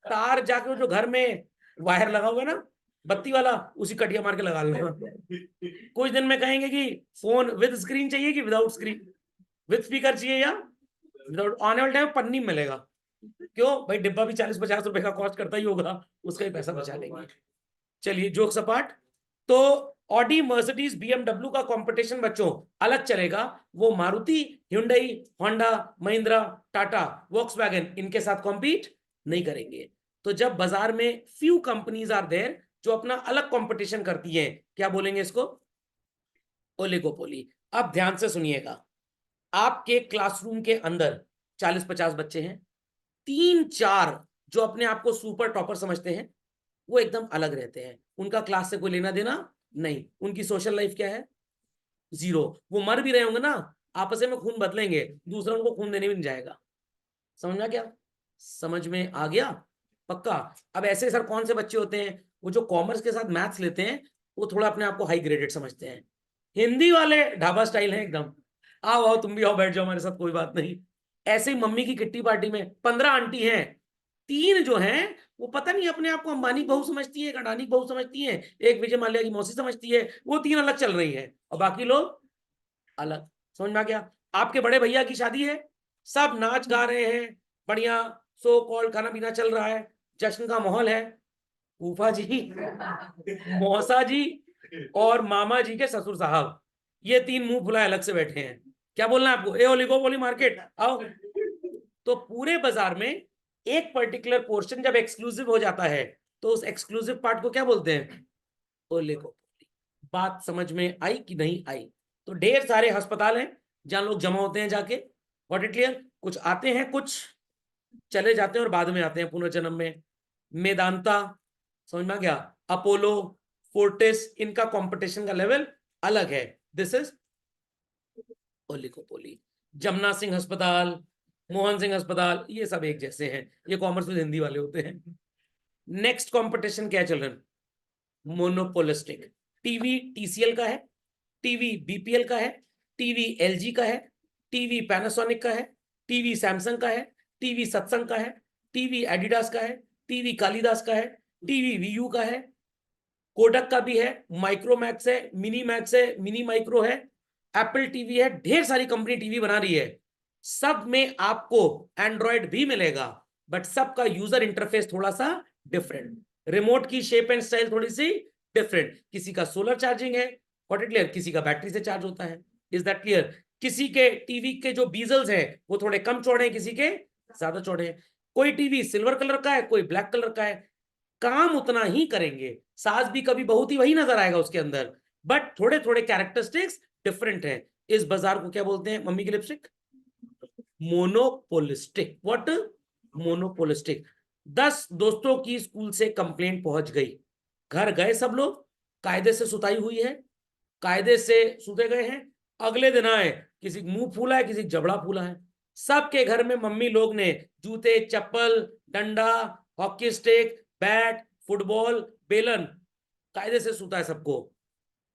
तार जाके जो घर में वायर लगा हुआ है ना बत्ती वाला, उसी कटिया मार के लगा लेना। कुछ दिन में कहेंगे कि फोन विद स्क्रीन चाहिए कि विदाउट स्क्रीन, विद स्पीकर चाहिए या विदाउट। आने वाले टाइम पन्नी मिलेगा। क्यों भाई, डिब्बा भी 40-50 रुपए का कॉस्ट करता ही होगा, उसका ही पैसा बचा लेंगे। चलिए जोक सपाट। तो ऑडी मर्सिडीज बीएमडब्ल्यू का कंपटीशन बच्चों अलग चलेगा। वो Maruti, hyundai, Honda, Mahindra, Tata, Volkswagen इनके साथ कॉम्पीट नहीं करेंगे। तो जब बाजार में फ्यू कंपनीज आर देयर जो अपना अलग कंपटीशन करती हैं, क्या बोलेंगे इसको? ओलिगोपोली। अब ध्यान से सुनिएगा, आपके क्लासरूम के अंदर 40-50 बच्चे हैं, 3-4 जो अपने आप को सुपर टॉपर समझते हैं वो एकदम अलग रहते हैं, उनका क्लास से कोई लेना देना नहीं, उनकी सोशल लाइफ क्या है? जीरो। वो मर भी रहे होंगे ना, आपस में खून बदलेंगे, दूसरा उनको खून देने भी नहीं जाएगा। समझ में क्या? समझ में आ गया? पक्का? अब ऐसे सर कौन से बच्चे होते हैं वो जो कॉमर्स के साथ मैथ्स लेते हैं, वो थोड़ा अपने आप को हाई ग्रेडेड समझते हैं। हिंदी वाले ढाबा स्टाइल है एकदम, आओ आओ तुम भी आओ बैठ जाओ हमारे साथ कोई बात नहीं। ऐसे ही मम्मी की किट्टी पार्टी में 15 आंटी हैं, 3 जो हैं वो पता नहीं अपने आप को अंबानी बहू समझती है, एक अडानी बहू समझती है, एक विजय माल्या की मौसी समझती है, वो 3 अलग चल रही है और बाकी लोग अलग। समझ में आ गया? आपके बड़े भैया की शादी है, सब नाच गा रहे हैं, बढ़िया सो कॉल खाना पीना चल रहा है, जश्न का माहौल है। फूफा जी, मौसा जी और मामा जी के ससुर साहब, ये 3 मुंह फुलाए अलग से बैठे हैं। क्या बोलना है आपको? ए ओलिगोपोली मार्केट आओ। तो पूरे बाजार में एक पर्टिकुलर पोर्शन जब एक्सक्लूसिव हो जाता है तो उस एक्सक्लूसिव पार्ट को क्या बोलते हैं? ओलिगोपोली। बात समझ में आई कि नहीं आई? तो ढेर सारे अस्पताल हैं जहां लोग जमा होते हैं जाके, व्हाट इट क्लियर? कुछ आते हैं, कुछ चले जाते हैं और बाद में आते हैं पुनर्जन्म में। मेदांता, समझ में आ गया? अपोलो, फोर्टिस, इनका कंपटीशन का लेवल अलग है। This is oligopoly. Jamuna Singh अस्पताल, मोहन सिंह अस्पताल, ये सब एक जैसे हैं, ये कॉमर्स में हिंदी वाले होते हैं। नेक्स्ट कंपटीशन क्या चल रहा है? मोनोपोलिस्टिक। टीवी टीसीएल का है, टीवी बीपीएल का है, टीवी एलजी का है, टीवी पैनासोनिक का है, टीवी सैमसंग का है, टीवी सत्संग का है, टीवी एडिडास का है, टीवी कालिदास का है, टीवी वीयू का है, कोडक का भी है, माइक्रोमैक्स है, मिनी मैक्स है, मिनी माइक्रो है, एप्पल टीवी है, ढेर सारी कंपनी टीवी बना रही है। सब में आपको एंड्रॉयड भी मिलेगा, बट सबका यूजर इंटरफेस थोड़ा सा डिफरेंट, रिमोट की शेप एंड स्टाइल थोड़ी सी डिफरेंट। किसी का सोलर चार्जिंग है, व्हाट इट क्लियर, किसी का बैटरी से चार्ज होता है। Is that clear? किसी के टीवी के जो बीजल्स हैं वो थोड़े कम चौड़े हैं, किसी के ज्यादा चौड़े हैं। कोई टीवी सिल्वर कलर का है, कोई ब्लैक कलर का है, काम उतना ही करेंगे, सास भी कभी बहुत ही वही नजर आएगा उसके अंदर, बट थोड़े थोड़े कैरेक्टरिस्टिक्स डिफरेंट है। इस बाजार को क्या बोलते हैं मम्मी की लिपस्टिक? मोनोपोलिस्टिक। व्हाट? मोनोपोलिस्टिक। 10 दोस्तों की स्कूल से कंप्लेंट पहुंच गई, घर गए सब लोग, कायदे से सुताई हुई है, कायदे से सूते गए हैं, अगले दिन आए, किसी मुंह फूला है, किसी जबड़ा फूला है, सबके घर में मम्मी लोग ने जूते, चप्पल, डंडा, हॉकी स्टिक, बैट, फुटबॉल, बेलन, कायदे से सूता है सबको।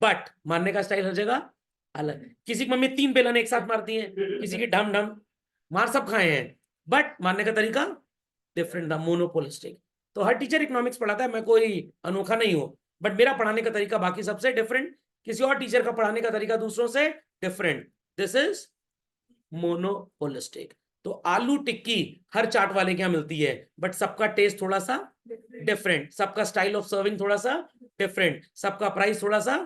बट मारने का स्टाइल हर जगह अलग है। किसी की मम्मी 3 बेलन एक साथ मारती है, किसी की ढम ढम, मार सब खाए हैं, बट मारने का तरीका डिफरेंट था, मोनोपोलिस्टिक। तो हर टीचर इकोनॉमिक्स पढ़ाता है, मैं कोई अनोखा नहीं हूं, बट मेरा पढ़ाने का तरीका बाकी सबसे डिफरेंट, किसी और टीचर का पढ़ाने का तरीका दूसरों से डिफरेंट। This is monopolistic. तो आलू टिक्की हर चाट वाले के यहाँ मिलती है, बट सबका टेस्ट थोड़ा सा डिफरेंट, सबका स्टाइल ऑफ सर्विंग थोड़ा सा डिफरेंट, सबका प्राइस थोड़ा सा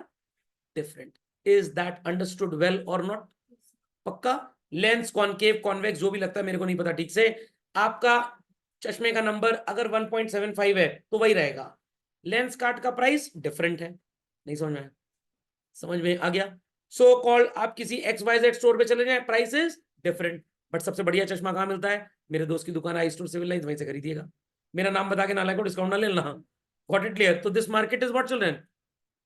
different. Is that understood well और नॉट? पक्का? लेंस, कॉनकेव, कॉन्वेक्स, जो भी लगता है मेरे को नहीं पता ठीक से, आपका चश्मे का नंबर अगर 1.75 है तो वही रहेगा। लेंस कार्ट का प्राइस डिफरेंट है। नहीं समझ में? समझ में आ गया? सो कॉल्ड आप किसी XYZ स्टोर पे चले जाए, प्राइस इज डिफरेंट, बट सबसे बढ़िया चश्मा कहाँ मिलता है? मेरे दोस्त की दुकान आई स्टोर सिविल लाइंस, वहीं से खरीदिएगा। मेरा नाम बता के नालायक को डिस्काउंट ना लेना। Got it clear? तो this market is what children?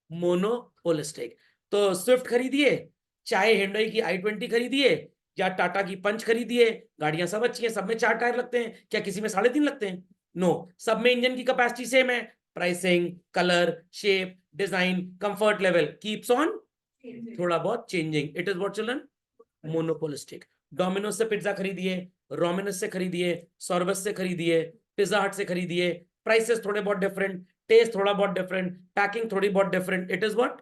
Monopolistic. तो स्विफ्ट खरीदिए, चाहे हिंडई की i20 खरीदिए, या टाटा की पंच खरीदिए, गाड़ियां सब अच्छी हैं, सब में 4 टायर लगते हैं, क्या किसी में 3.5 लगते हैं? नो, सब में इंजन की कैपेसिटी सेम है, pricing, colour, shape, design, comfort level keeps on थोड़ा बहुत changing. It is what children? Monopolistic. Domino's से पिज्जा खरीदिए, रोमिनस से खरीदिए, सॉर्बस से खरीदिए, पिज्जा हट से खरीदिए, प्राइसेस थोड़े बहुत डिफरेंट, टेस्ट थोड़ा बहुत डिफरेंट, पैकिंग थोड़ी बहुत different. It is what?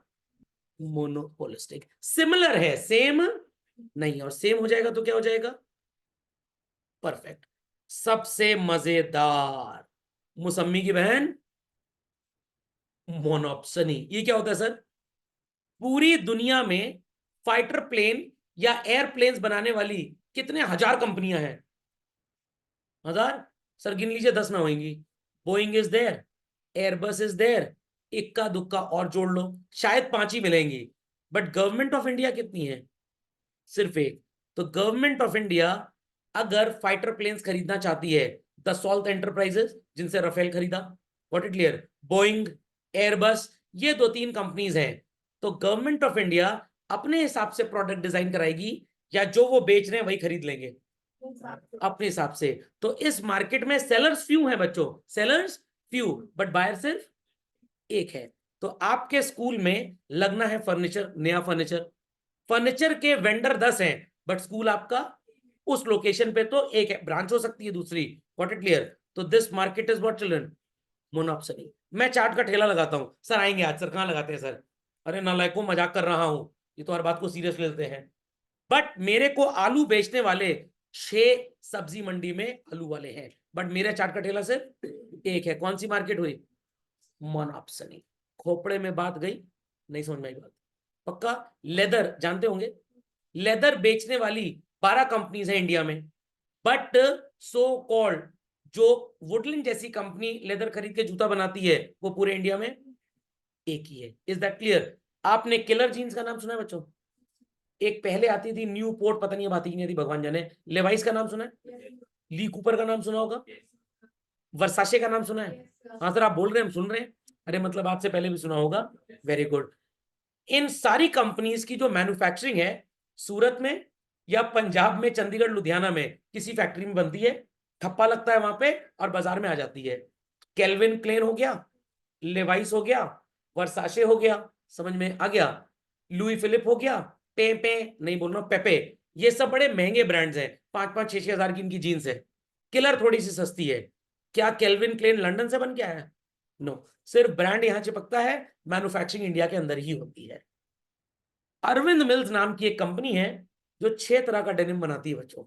Monopolistic. Similar है, सेम नहीं, और सेम हो जाएगा तो क्या हो जाएगा? परफेक्ट। सबसे मजेदार, मौसम्मी की बहन मोनोप्सनी। ये क्या होता है सर? पूरी दुनिया में फाइटर प्लेन या एयरप्लेन्स बनाने वाली कितने हजार कंपनियां हैं? 1000? सर गिन लीजिए, 10 ना होंगी। Boeing is there, Airbus is there, इक्का दुक्का और जोड़ लो, शायद 5 ही मिलेंगी। बट गवर्नमेंट ऑफ इंडिया कितनी है? सिर्फ एक। तो गवर्नमेंट ऑफ इंडिया अगर फाइटर प्लेन्स खरीदना चाहती है, दसॉल्ट एंटरप्राइजेस जिनसे राफेल खरीदा, what it clear, Boeing, Airbus, ये 2-3 कंपनीज हैं, तो गवर्नमेंट ऑफ इंडिया अपने हिसाब से प्रोडक्ट डिजाइन कराएगी, या जो वो बेच रहे हैं वही खरीद लेंगे अपने हिसाब से। तो इस मार्केट में सेलर्स फ्यू हैं बच्चों, सेलर्स फ्यू, बट बायर सिर्फ एक है। तो आपके स्कूल में लगना है फर्नीचर, नया फर्नीचर, फर्नीचर के वेंडर 10 हैं, बट स्कूल आपका उस लोकेशन पे तो एक है, ब्रांच हो सकती है दूसरी। What it clear? तो this market is what children? Monopoly. मैं चाट का ठेला लगाता हूं, सर आएंगे आज, सर कहाँ लगाते हैं सर? अरे नालायकों, मजाक कर रहा हूं, ये तो हर बात को सीरियस लेते हैं। बट मेरे को आलू बेचने वाले 6 सब्जी मंडी में आलू वाले हैं, बट मेरा चाट का ठेला सिर्फ एक है। कौन सी मार्केट हुई? मोनोपोली। खोपड़े में बात गई? नहीं समझ में आई बात? पक्का? लेदर जानते होंगे, लेदर बेचने वाली 12 कंपनीज है इंडिया में, बट सो कॉल्ड जो वुडलैंड जैसी कंपनी लेदर खरीद के जूता बनाती है, वो पूरे इंडिया में एक ही है। Is that clear? आपने किलर जीन्स का नाम सुना है बच्चों? एक पहले आती थी न्यू पोर्ट, पता नहीं अब आती नहीं थी, भगवान जाने। लेवाइस का नाम सुना है? ली कूपर का नाम सुना होगा? वर्साशे का नाम सुना है? हाँ सर आप बोल रहे हैं, हम सुन रहे हैं। अरे मतलब आपसे पहले भी सुना होगा, वेरी गुड। इन सारी कंपनीज की जो मैन्युफैक्चरिंग है, सूरत में या पंजाब में, चंडीगढ़, लुधियाना में किसी फैक्ट्री में बनती है, ठप्पा लगता है वहां पे और बाजार में आ जाती है। केल्विन क्लेन हो गया, लेवाइस हो गया, वर्साशे हो गया, समझ में आ गया, लुई फिलिप हो गया, पे नहीं बोल रहा हूं, पेपे, ये सब बड़े महंगे ब्रांड्स हैं, 5-5, 6-6 हजार की इनकी जीन्स है। किलर थोड़ी सी सस्ती है। क्या केल्विन क्लेन लंदन से बन के आया है? नो, सिर्फ ब्रांड यहां चिपकता है, मैन्युफैक्चरिंग इंडिया के अंदर ही होती है। अरविंद मिल्स नाम की एक कंपनी है जो 6 तरह का डेनिम बनाती है बच्चों।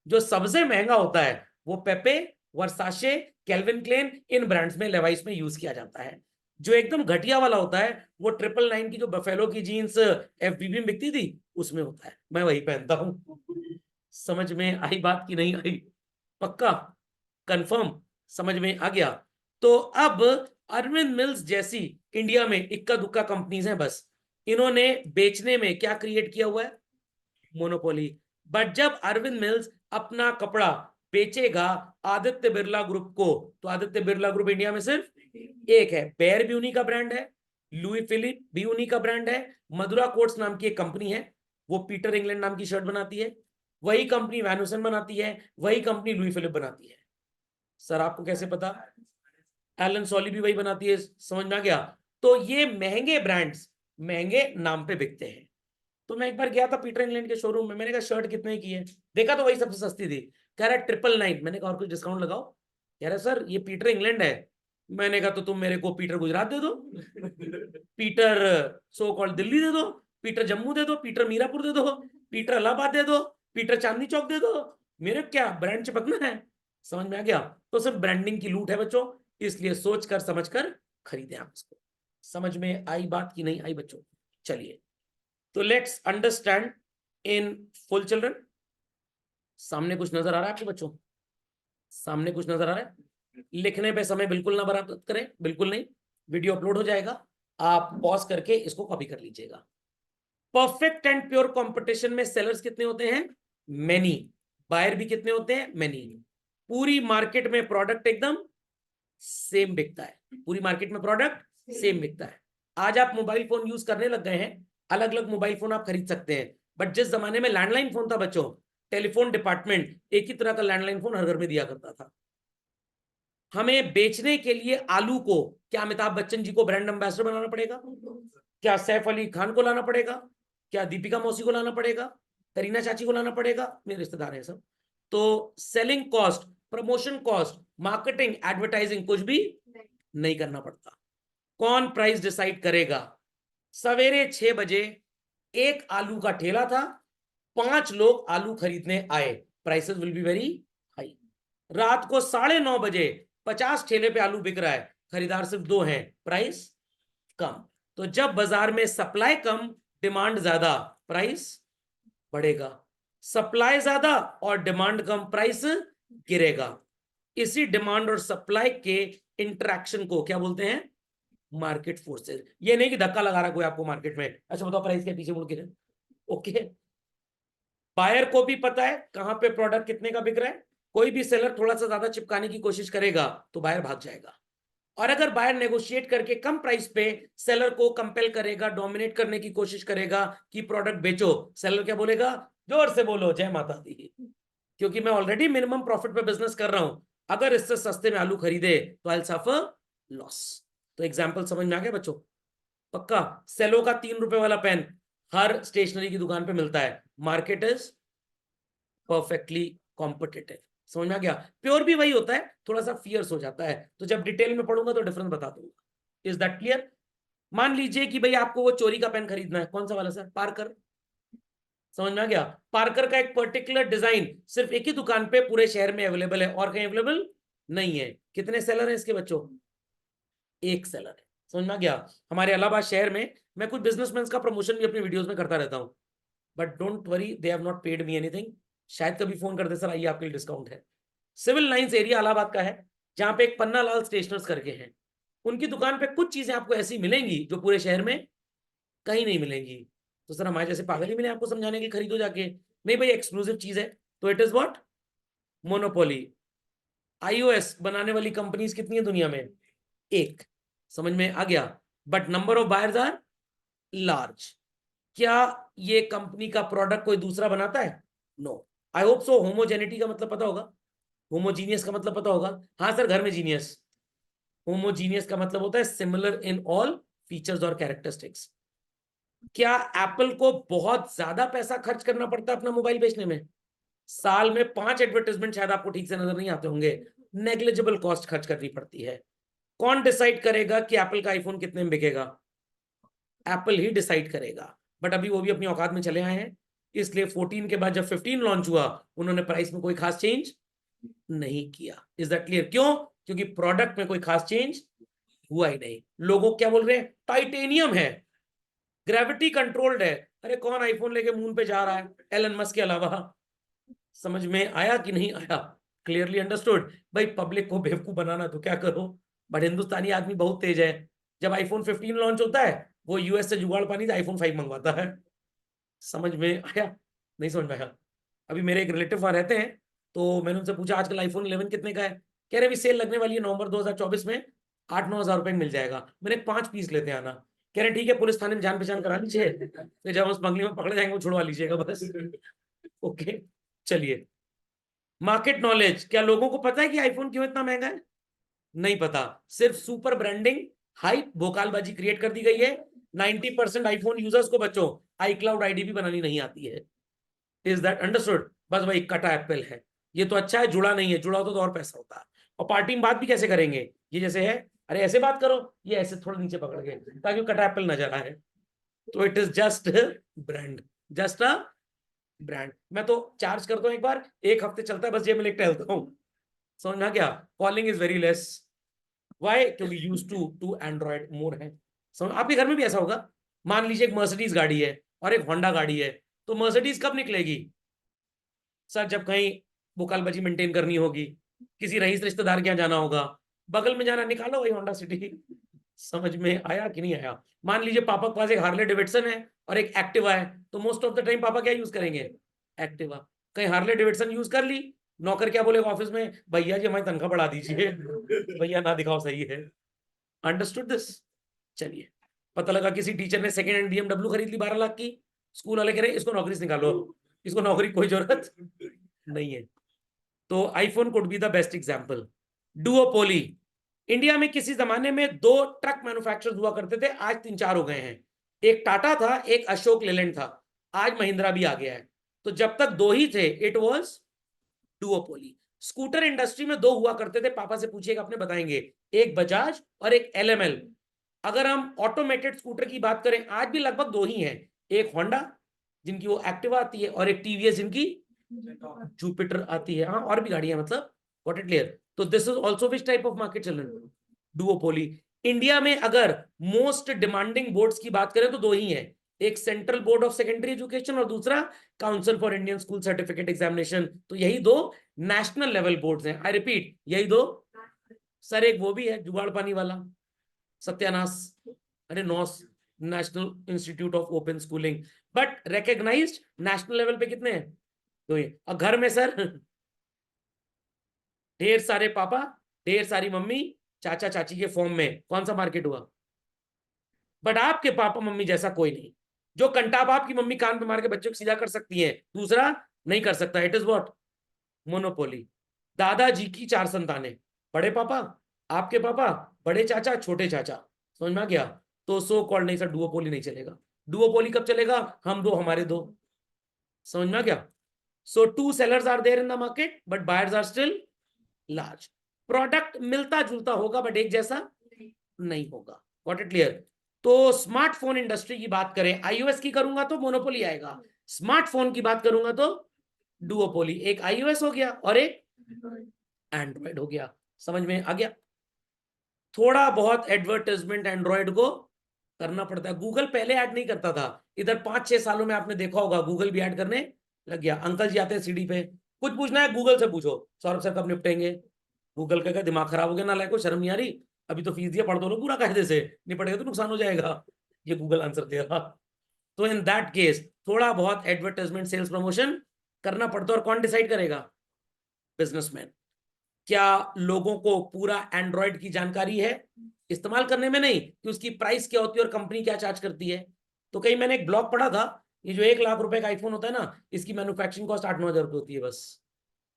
जो सबसे महंगा होता है वो पेपे, वर्साशे, केल्विन क्लेन, इन ब्रांड्स में, लेवाइस में यूज किया जाता है। जो एकदम घटिया वाला होता है वो 999 की जो बफेलो की जीन्स FBB में बिकती थी, उसमें होता है, मैं वही पहनता हूं। समझ में आई बात की नहीं आई? पक्का? कंफर्म? समझ में आ गया? तो अब अरविंद मिल्स जैसी इंडिया में इक्का दुक्का कंपनीज हैं, बस इन्होंने बेचने में क्या क्रिएट किया हुआ है? मोनोपोली। बट जब अरविंद मिल्स अपना कपड़ा बेचेगा आदित्य बिरला ग्रुप को, तो आदित्य बिरला ग्रुप इंडिया में सिर्फ एक है। बेयर भी उन्हीं का ब्रांड है, लुई फिलिप भी उन्हीं का ब्रांड है, मधुरा कोट्स नाम की एक कंपनी है, वो पीटर इंग्लैंड नाम की शर्ट बनाती है, वही कंपनी वैन ह्यूसेन बनाती है, वही कंपनी लुई फिलिप बनाती है। सर आपको कैसे पता? एलन सॉली भी वही बनाती है, समझ में आ गया? तो ये महंगे ब्रांड्स महंगे नाम पे बिकते हैं। तो मैं एक बार गया था पीटर इंग्लैंड के शोरूम में, मैंने कहा शर्ट कितने की है, देखा तो वही सबसे सस्ती थी, कह रहा 999। मैंने कहा और कुछ डिस्काउंट लगाओ, कह रहा सर ये पीटर इंग्लैंड है। मैंने कहा तो तुम मेरे को पीटर गुजरात दे दो, पीटर सो कॉल्ड दिल्ली दे दो, पीटर जम्मू दे दो, पीटर मीरापुर दे दो, पीटर इलाहाबाद दे दो, पीटर चांदनी चौक दे दो, मेरे क्या ब्रांड चिपकना है? समझ में आ गया? तो सिर्फ ब्रांडिंग की लूट है बच्चों, इसलिए सोच कर समझ कर खरीदें आप इसको। समझ में आई बात की नहीं आई बच्चों? चलिए, तो let's understand in full children. सामने कुछ नजर आ रहा है आपको बच्चों? सामने कुछ नजर आ रहा है? लिखने पे समय बिल्कुल ना बर्बाद करें, बिल्कुल नहीं। वीडियो अपलोड हो जाएगा, आप पॉज करके इसको कॉपी कर लीजिएगा। परफेक्ट एंड प्योर कंपटीशन में सेलर्स कितने होते हैं? मेनी। बायर भी कितने होते हैं? मेनी। पूरी मार्केट में प्रोडक्ट एकदम सेम बिकता है, पूरी मार्केट में प्रोडक्ट सेम बिकता है। आज आप मोबाइल फोन यूज करने लग गए हैं, अलग अलग मोबाइल फोन आप खरीद सकते हैं, बट जिस जमाने में लैंडलाइन फोन था बच्चों, टेलीफोन डिपार्टमेंट एक ही तरह का लैंडलाइन फोन हर घर में दिया करता था। हमें बेचने के लिए आलू को क्या अमिताभ बच्चन जी को ब्रांड एम्बेसडर बनाना पड़ेगा? क्या सैफ अली खान को लाना पड़ेगा? क्या दीपिका मौसी को लाना पड़ेगा? करीना चाची को लाना पड़ेगा? मेरे रिश्तेदार हैं सब। तो selling cost, promotion cost, marketing, advertising कुछ भी नहीं करना पड़ता। कौन प्राइस डिसाइड करेगा? सवेरे 6 बजे एक आलू का ठेला था, 5 लोग आलू खरीदने आए, prices will be very high. रात को 9:30 बजे 50 ठेले पे आलू बिक रहा है, खरीदार सिर्फ 2 हैं, प्राइस कम। तो जब बाजार में सप्लाई कम डिमांड ज्यादा, प्राइस बढ़ेगा। सप्लाई ज्यादा और डिमांड कम, प्राइस गिरेगा। इसी डिमांड और सप्लाई के इंटरेक्शन को क्या बोलते हैं? Market forces. ये नहीं कि धक्का लगा रहा कोई आपको मार्केट में, अच्छा बताओ प्राइस के पीछे मुड़ के। ओके, बायर को भी पता है कहां पे प्रोडक्ट कितने का बिक रहा है। कोई भी सेलर थोड़ा सा ज्यादा चिपकाने की कोशिश करेगा तो बायर भाग जाएगा, और अगर बायर नेगोशिएट करके कम प्राइस पे सेलर को कंपेल करेगा, डोमिनेट करने की कोशिश करेगा कि प्रोडक्ट बेचो, सेलर क्या बोलेगा? जोर से बोलो जय माता दी, क्योंकि मैं ऑलरेडी मिनिमम प्रॉफिट पे बिजनेस कर रहा हूं, अगर इससे सस्ते में आलू खरीदे तो आई सफर लॉस। तो एग्जाम्पल समझ में आ गया बच्चों? पक्का? सेलो का 3 रुपए वाला पेन हर स्टेशनरी की दुकान पे मिलता है, मार्केट इज परफेक्टली कॉम्पिटिटिव। समझ में आ गया? प्योर भी वही होता है, थोड़ा सा फियर्स हो जाता है, तो जब डिटेल में पढ़ूंगा तो डिफरेंस बता दूंगा। Is that clear? मान लीजिए कि भाई आपको वो चोरी का पेन खरीदना है, कौन सा वाला सर? पार्कर। समझ में आ गया? पार्कर का एक पर्टिकुलर डिजाइन सिर्फ एक ही दुकान पे पूरे शहर में अवेलेबल है, और कहीं अवेलेबल नहीं है। कितने सेलर है इसके बच्चों? एक सेलर है। समझ में आ गया? हमारे इलाहाबाद शहर में मैं कुछ बिजनेसमैन का प्रमोशन भी अपनी वीडियोस में करता रहता हूं, but don't worry, they have not paid me anything. शायद कभी फोन कर दे, सर आइए आपके लिए डिस्काउंट है। सिविल लाइंस एरिया इलाहाबाद का है, जहां पे एक पन्ना लाल स्टेशनर्स करके हैं, उनकी दुकान पे कुछ चीजें आपको ऐसी मिलेंगी जो पूरे शहर में कहीं नहीं मिलेंगी। तो सर हमारे जैसे पागल ही मिले आपको समझाने के खरीदो जाके? नहीं भाई, एक्सक्लूसिव चीज है, तो it is what? Monopoly. IOS बनाने वाली कंपनीज कितनी है दुनिया में? एक। समझ में आ गया? But number of buyers are large. क्या ये कंपनी का प्रोडक्ट कोई दूसरा बनाता है? No. I hope so. Homogeneity का मतलब पता होगा, होमोजीनियस का मतलब पता होगा। हाँ सर, घर में जीनियस। होमोजीनियस का मतलब होता है सिमिलर इन ऑल फीचर्स और कैरेक्टरिस्टिक्स। क्या एप्पल को बहुत ज्यादा पैसा खर्च करना पड़ता है अपना मोबाइल बेचने में? साल में 5 एडवर्टाइजमेंट शायद आपको ठीक से नजर नहीं आते होंगे, नेग्लिजिबल कॉस्ट खर्च करनी पड़ती है। कौन डिसाइड करेगा कि एप्पल का आईफोन कितने में बिकेगा? एप्पल ही डिसाइड करेगा। बट अभी वो भी अपनी औकात में चले आए हैं, इसलिए 14 के बाद जब 15 लॉन्च हुआ, उन्होंने प्राइस में कोई खास चेंज नहीं किया। Is that clear? क्यों? क्योंकि प्रोडक्ट में कोई खास चेंज हुआ ही नहीं। लोगों क्या बोल रहे हैं? टाइटेनियम है, ग्रेविटी कंट्रोल्ड है। अरे कौन आईफोन लेके मून पे जा रहा है एलन मस्क के अलावा? समझ में आया कि नहीं आया? Clearly understood? भाई पब्लिक को बेवकूफ बनाना तो क्या करो, बट हिंदुस्तानी आदमी बहुत तेज है। जब आईफोन 15 लॉन्च होता है, वो यूएस से जुगाड़ पानी से आईफोन 5 मंगवाता है। समझ में आया? नहीं समझ में आया? अभी मेरे एक रिलेटिव वहां रहते हैं, तो मैंने उनसे पूछा आजकल आईफोन 11 कितने का है, कह रहे अभी सेल लगने वाली है नवंबर 2024 में, 8-9 हजार रुपए में मिल जाएगा। मैंने 5 पीस लेते आना, कह रहे ठीक है, पुलिस थाने में जान पहचान करा लीजिए, फिर जब हम स्मगलिंग में पकड़े जाएंगे वो छुड़वा लीजिएगा बस। ओके, चलिए। मार्केट नॉलेज, क्या लोगों को पता है कि आईफोन क्यों इतना महंगा है? नहीं पता, सिर्फ सुपर ब्रांडिंग, हाइप, भोकालबाजी क्रिएट कर दी गई है। 90% आईफोन यूजर्स को बच्चों iCloud आईडी भी बनानी नहीं आती है। Is that understood? बस भाई कटा एप्पल है, ये तो अच्छा है, जुड़ा नहीं है, जुड़ा होता तो और पैसा होता। और पार्टी में बात भी कैसे करेंगे, ये जैसे है, अरे ऐसे बात करो, ये ऐसे थोड़ा नीचे पकड़ के, ताकि कटा एप्पल नजर आए। तो it is just brand, just a brand. मैं तो चार्ज करता हूँ एक बार, 1 हफ्ते चलता है, बस जेब में लेके टहलता हूँ। समझना क्या? Calling is very less. Why? क्योंकि यूज टू एंड्रॉइड मोर है। समझ, आपके घर में भी ऐसा होगा। मान लीजिए एक मर्सिडीज गाड़ी है और एक होंडा गाड़ी है, तो मर्सिडीज कब निकलेगी सर? जब कहीं बुकालबाजी मेंटेन करनी होगी, किसी रईस रिश्तेदार के यहाँ जाना होगा, बगल में जाना, निकालो वही होंडा सिटी। समझ में आया कि नहीं आया? मान लीजिए पापा के पास एक हार्ले डेविडसन है और एक एक्टिवा है, तो मोस्ट ऑफ द टाइम पापा क्या यूज करेंगे? एक्टिवा। कहीं हार्ले डेविडसन यूज कर ली, नौकर क्या बोलेगा ऑफिस में, भैया जी हमारी तनख्वाह बढ़ा दीजिए। भैया ना दिखाओ, सही है। Understood this? चलिए, पता लगा किसी टीचर ने सेकेंड हैंड BMW खरीद ली 12 लाख की, स्कूल वाले कह रहे इसको नौकरी से निकालो, इसको नौकरी कोई जरूरत नहीं है। तो iPhone could be the best example. Duopoly, India में किसी जमाने में 2 ट्रक मैन्युफैक्चरर्स हुआ करते थे, आज 3-4 हो गए हैं। एक टाटा था, एक अशोक लेलैंड था, आज महिंद्रा भी आ गया है। तो जब तक 2 ही थे, it was duopoly. Scooter industry में 2 हुआ करते थे, पापा से पूछिएगा अपने बताएंगे, एक बजाज और एक LML। अगर हम ऑटोमेटेड स्कूटर की बात करें, आज भी लगभग 2 ही हैं, एक होंडा जिनकी वो एक्टिवा आती है और एक टीवीएस जिनकी जुपिटर आती है। हाँ, और भी गाड़ियां, मतलब व्हाट इट क्लियर। तो this is also which type of market children? Duopoly. India में अगर मोस्ट डिमांडिंग बोर्ड्स की बात करें तो 2 ही हैं, एक central board of secondary education और दूसरा council for Indian school certificate examination. तो यही 2 नेशनल लेवल बोर्ड्स हैं। आई रिपीट, यही 2। सर एक वो भी है जुगाड़ पानी वाला, सत्यानाश, अरे नॉस, national institute of open schooling, but recognised national level पे कितने हैं? 2 ही। और घर में सर ढेर सारे पापा, ढेर सारी मम्मी, चाचा चाची के फॉर्म में कौन सा मार्केट हुआ? बट आपके पापा मम्मी जैसा कोई नहीं, जो कंटाप आपकी मम्मी कान पे मार के बच्चों को सीधा कर सकती है, दूसरा नहीं कर सकता। It is what? मोनोपोली। दादाजी की 4 संतानें, बड़े पापा, आपके पापा, बड़े चाचा, छोटे चाचा। समझ में आ गया? तो सो कॉल्ड नहीं सर, डुओपोली नहीं चलेगा। डुओपोली कब चलेगा? हम 2 हमारे 2। समझ में आ गया? So 2 sellers are there in the market but buyers are still large. Product मिलता जुलता होगा बट एक जैसा नहीं होगा। Got it clear? तो स्मार्टफोन इंडस्ट्री की बात करें, iOS की करूंगा तो मोनोपोली आएगा, स्मार्टफोन की बात करूंगा तो डुओपोली। एक iOS हो गया और एक एंड्रॉइड हो गया। समझ में आ गया? थोड़ा बहुत एडवर्टाइजमेंट एंड्रॉइड को करना पड़ता है। गूगल पहले ऐड नहीं करता था, इधर 5-6 सालों में आपने देखा होगा गूगल भी ऐड करने लग गया। अंकल जी आते हैं सीढ़ी पे, कुछ पूछना है गूगल से पूछो, सौरभ सर कब निपटेंगे? गूगल का दिमाग खराब हो गया, ना लायक को शर्म नहीं आ रही, अभी तो फीस दिया, पढ़ दो लो पूरा कायदे से, निपटेगा तो नुकसान हो जाएगा, ये गूगल आंसर दे रहा। तो इन दैट केस थोड़ा बहुत एडवर्टाइजमेंट सेल्स प्रमोशन करना पड़ता है। और कौन डिसाइड करेगा? बिजनेसमैन। क्या लोगों को पूरा एंड्रॉइड की जानकारी है? इस्तेमाल करने में नहीं, कि उसकी प्राइस क्या होती है और कंपनी क्या चार्ज करती है। तो कहीं मैंने एक ब्लॉग पढ़ा था, ये जो 1 लाख रुपए का आईफोन होता है ना, इसकी मैन्युफैक्चरिंग कॉस्ट 8-9 हजार रुपए होती है बस।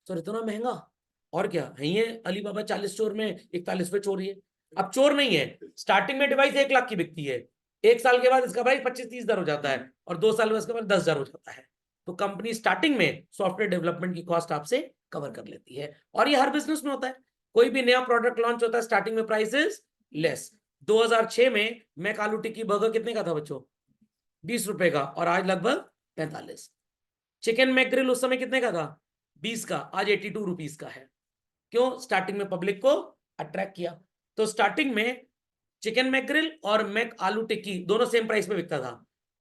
तो इतना महंगा। और क्या है, ये अलीबाबा 40 स्टोर में 41 पे चोरी है। अब चोर नहीं है, स्टार्टिंग में डिवाइस 1 लाख की बिकती है, 1 साल के बाद इसका प्राइस 25-30 हजार हो जाता है, और 2 साल में इसके बाद 10 हजार हो जाता है। तो कंपनी स्टार्टिंग में सॉफ्टवेयर डेवलपमेंट की कॉस्ट आपसे कवर कर लेती है। और ये हर बिजनेस में होता है, कोई भी नया प्रोडक्ट लॉन्च होता है, स्टार्टिंग में प्राइस इज लेस। 2006 में मैक आलू टिक्की बर्गर कितने का था बच्चों? 20 रुपए का, और आज लगभग 45। चिकन मैकग्रिल उस समय कितने का था? 20 का, आज 82 रुपीज का है। क्यों? स्टार्टिंग में पब्लिक को अट्रैक्ट किया। तो स्टार्टिंग में चिकन मैकग्रिल और मैक आलू टिक्की दोनों सेम प्राइस पे बिकता था।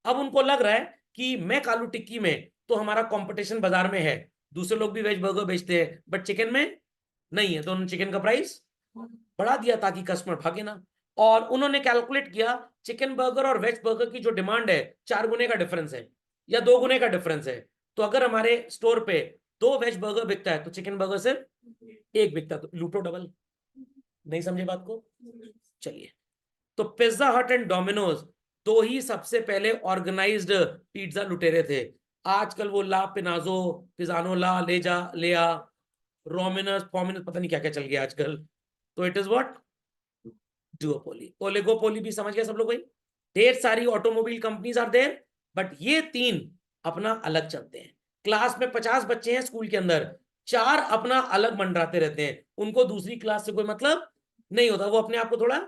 अब उनको लग रहा है कि मैक आलू टिक्की में तो हमारा कंपटीशन बाजार में है, दूसरे लोग भी वेज बर्गर बेचते हैं, बट चिकन में नहीं है, तो उन्होंने चिकन का प्राइस बढ़ा दिया ताकि कस्टमर भागे ना। और उन्होंने कैलकुलेट किया, चिकन बर्गर और वेज बर्गर की जो डिमांड है 4 गुने का डिफरेंस है या 2 गुने का डिफरेंस है। तो अगर हमारे स्टोर पे 2 वेज बर्गर बिकता है तो चिकन बर्गर सिर्फ एक बिकता है, तो लूटो डबल। नहीं समझे बात को? चलिए, तो पिज्जा हट एंड डोमिनोज दो ही सबसे पहले ऑर्गेनाइज्ड पिज्जा लुटेरे थे। आजकल वो ला पिनाजो, पिजानो ला, लेजा, लेआ, रोमिनस, फॉमिनस, पता नहीं क्या क्या चल गया आजकल। तो it is what? Duopoly. Oligopoly भी समझ गए सब लोग भाई? ढेर सारी automobile companies are there, but ये 3 अपना अलग चलते हैं। क्लास में 50 बच्चे हैं स्कूल के अंदर, 4 अपना अलग मंडराते रहते हैं, उनको दूसरी क्लास से कोई मतलब नहीं होता, वो अपने आप को थोड़ा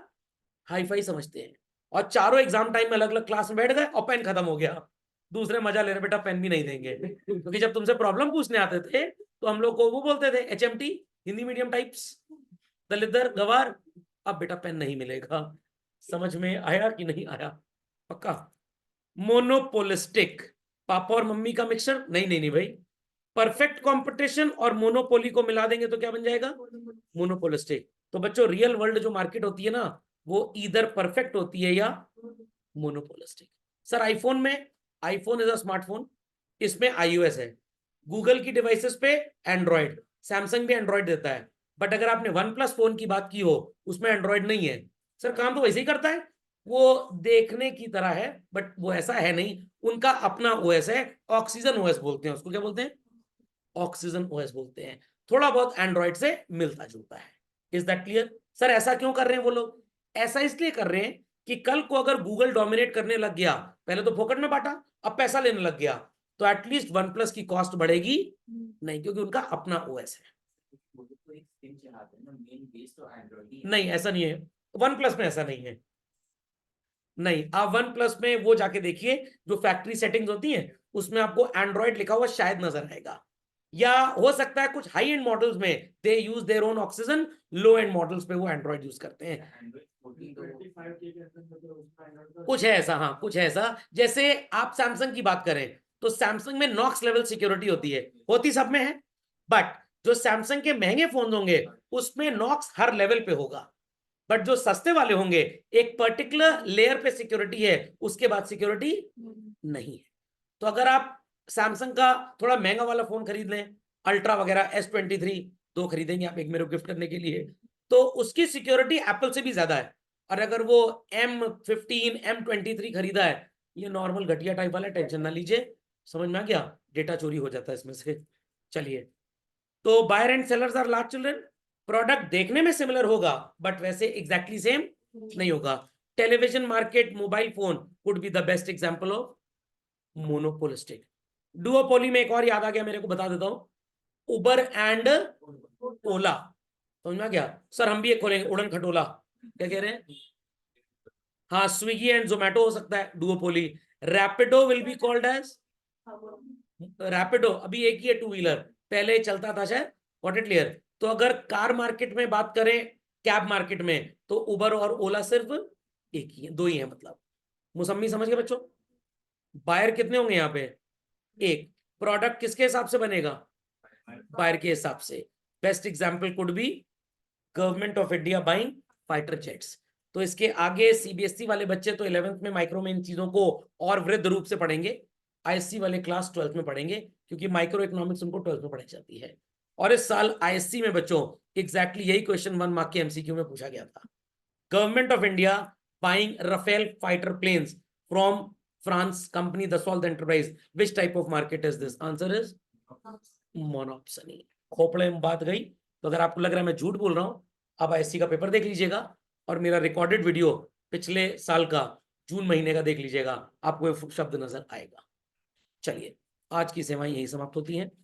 हाई फाई समझते हैं, और चारों एग्जाम टाइम में अलग अलग क्लास में बैठ गए और पेन खत्म हो गया, दूसरे मजा ले रहे, बेटा पेन भी नहीं देंगे। क्योंकि जब तुमसे प्रॉब्लम पूछने आते थे तो हम लोग को वो बोलते थे HMT, हिंदी मीडियम टाइप्स, दलिदर गवार। अब बेटा पेन नहीं मिलेगा। समझ में आया कि नहीं आया? पक्का? मोनोपोलिस्टिक, पापा और मम्मी का मिक्सचर? नहीं नहीं नहीं भाई, परफेक्ट कंपटीशन और मोनोपोली को मिला देंगे तो क्या बन जाएगा? मोनोपोलिस्टिक। तो बच्चों रियल वर्ल्ड जो मार्केट होती है ना, वो इधर परफेक्ट होती है या मोनोपोलिस्टिक। सर आईफोन में, आईफोन इज अ स्मार्टफोन, इसमें iOS है, गूगल की डिवाइसेस पे एंड्रॉइड, सैमसंग भी एंड्रॉइड देता है, बट अगर आपने वन प्लस फोन की बात की हो उसमें एंड्रॉइड नहीं है। सर काम तो वैसे ही करता है, वो देखने की तरह है बट वो ऐसा है नहीं, उनका अपना ओएस है, ऑक्सीजन ओएस बोलते हैं उसको। क्या बोलते हैं? ऑक्सीजन ओएस बोलते हैं। थोड़ा बहुत एंड्रॉइड से मिलता जुलता है। Is that clear? सर ऐसा क्यों कर रहे हैं वो लोग? ऐसा इसलिए कर रहे हैं कि कल को अगर गूगल डोमिनेट करने लग गया, पहले तो फोकट में बांटा, अब पैसा लेने लग गया, तो एटलीस्ट वन प्लस की कॉस्ट बढ़ेगी नहीं, क्योंकि उनका अपना ओएस है।
वो तो एक सिम चलाते हैं ना, मेन बेस तो एंड्रॉइड ही है।
नहीं ऐसा नहीं है, वन प्लस में ऐसा नहीं है। नहीं, आप वन प्लस में वो जाके देखिए, जो फैक्ट्री सेटिंग्स होती हैं उसमें आपको एंड्रॉइड लिखा हुआ शायद नजर आएगा, या हो सकता है कुछ हाई एंड मॉडल्स में they use their own oxygen, low end models पे वो एंड्रॉइड यूज करते हैं।
एंड्रॉइड 14 तो
कुछ है ऐसा, हाँ कुछ है ऐसा। जैसे आप सैमसंग की बात करें तो सैमसंग में नॉक्स लेवल सिक्योरिटी होती है, होती सब में है, बट जो सैमसंग के महंगे फोन होंगे उसमें नॉक्स हर लेवल पे होगा, बट जो सस्ते वाले होंगे एक पर्टिकुलर लेयर पे सिक्योरिटी है, उसके बाद सिक्योरिटी नहीं है। तो अगर आप सैमसंग का थोड़ा महंगा वाला फोन खरीद लें, अल्ट्रा वगैरह, S23 दो खरीदेंगे आप, एक मेरे को गिफ्ट करने के लिए, तो उसकी सिक्योरिटी एप्पल से भी ज्यादा है। और अगर वो M15 M23 खरीदा है, ये नॉर्मल घटिया टाइप वाला, टेंशन ना लीजिए, समझ में आ गया, डेटा चोरी हो जाता है इसमें से। चलिए, तो buyer and sellers are large children, product देखने में सिमिलर होगा बट वैसे एग्जैक्टली सेम नहीं होगा। Television market, mobile phone could be the best example of monopolistic. Duopoly में एक और याद आ गया मेरे को, बता देता हूं, उबर एंड ओला। समझ में आ गया? सर हम भी एक खोलेंगे, उड़न खटोला, क्या कह रहे हैं? हाँ, स्विगी एंड जोमेटो हो सकता है duopoly. Rapido will be called as Rapido, अभी एक ही है टू व्हीलर, पहले चलता था शायद, व्हाट इट क्लियर। तो अगर कार मार्केट में बात करें, कैब मार्केट में, तो उबर और ओला सिर्फ एक ही है, दो ही है मतलब। मुसम्मी समझ गए बच्चों? बायर कितने होंगे यहाँ पे? एक। प्रोडक्ट किसके हिसाब से बनेगा? बायर के हिसाब से। Best example could be government of India buying fighter jets. तो इसके आगे सीबीएसई वाले बच्चे तो 11th में माइक्रो में इन चीजों को और वृद्ध रूप से पढ़ेंगे, आईएससी वाले क्लास 12th में पढ़ेंगे, क्योंकि माइक्रो इकोनॉमिक्स उनको 12th में पढ़ाई जाती है। और इस साल आईएससी में बच्चों एग्जैक्टली यही क्वेश्चन 1 मार्क के एमसीक्यू में पूछा गया था। Government of India buying Rafale fighter planes from France company Dassault enterprise, which type of market is this? Answer is monopsony. खोपड़े में बात गई। तो अगर आपको लग रहा है मैं झूठ बोल रहा हूं, आप आईएससी का पेपर देख लीजिएगा और मेरा रिकॉर्डेड वीडियो पिछले साल का जून महीने का देख लीजिएगा, आपको ये शब्द नजर आएगा। चलिए, आज की सेवाएं यही समाप्त होती हैं।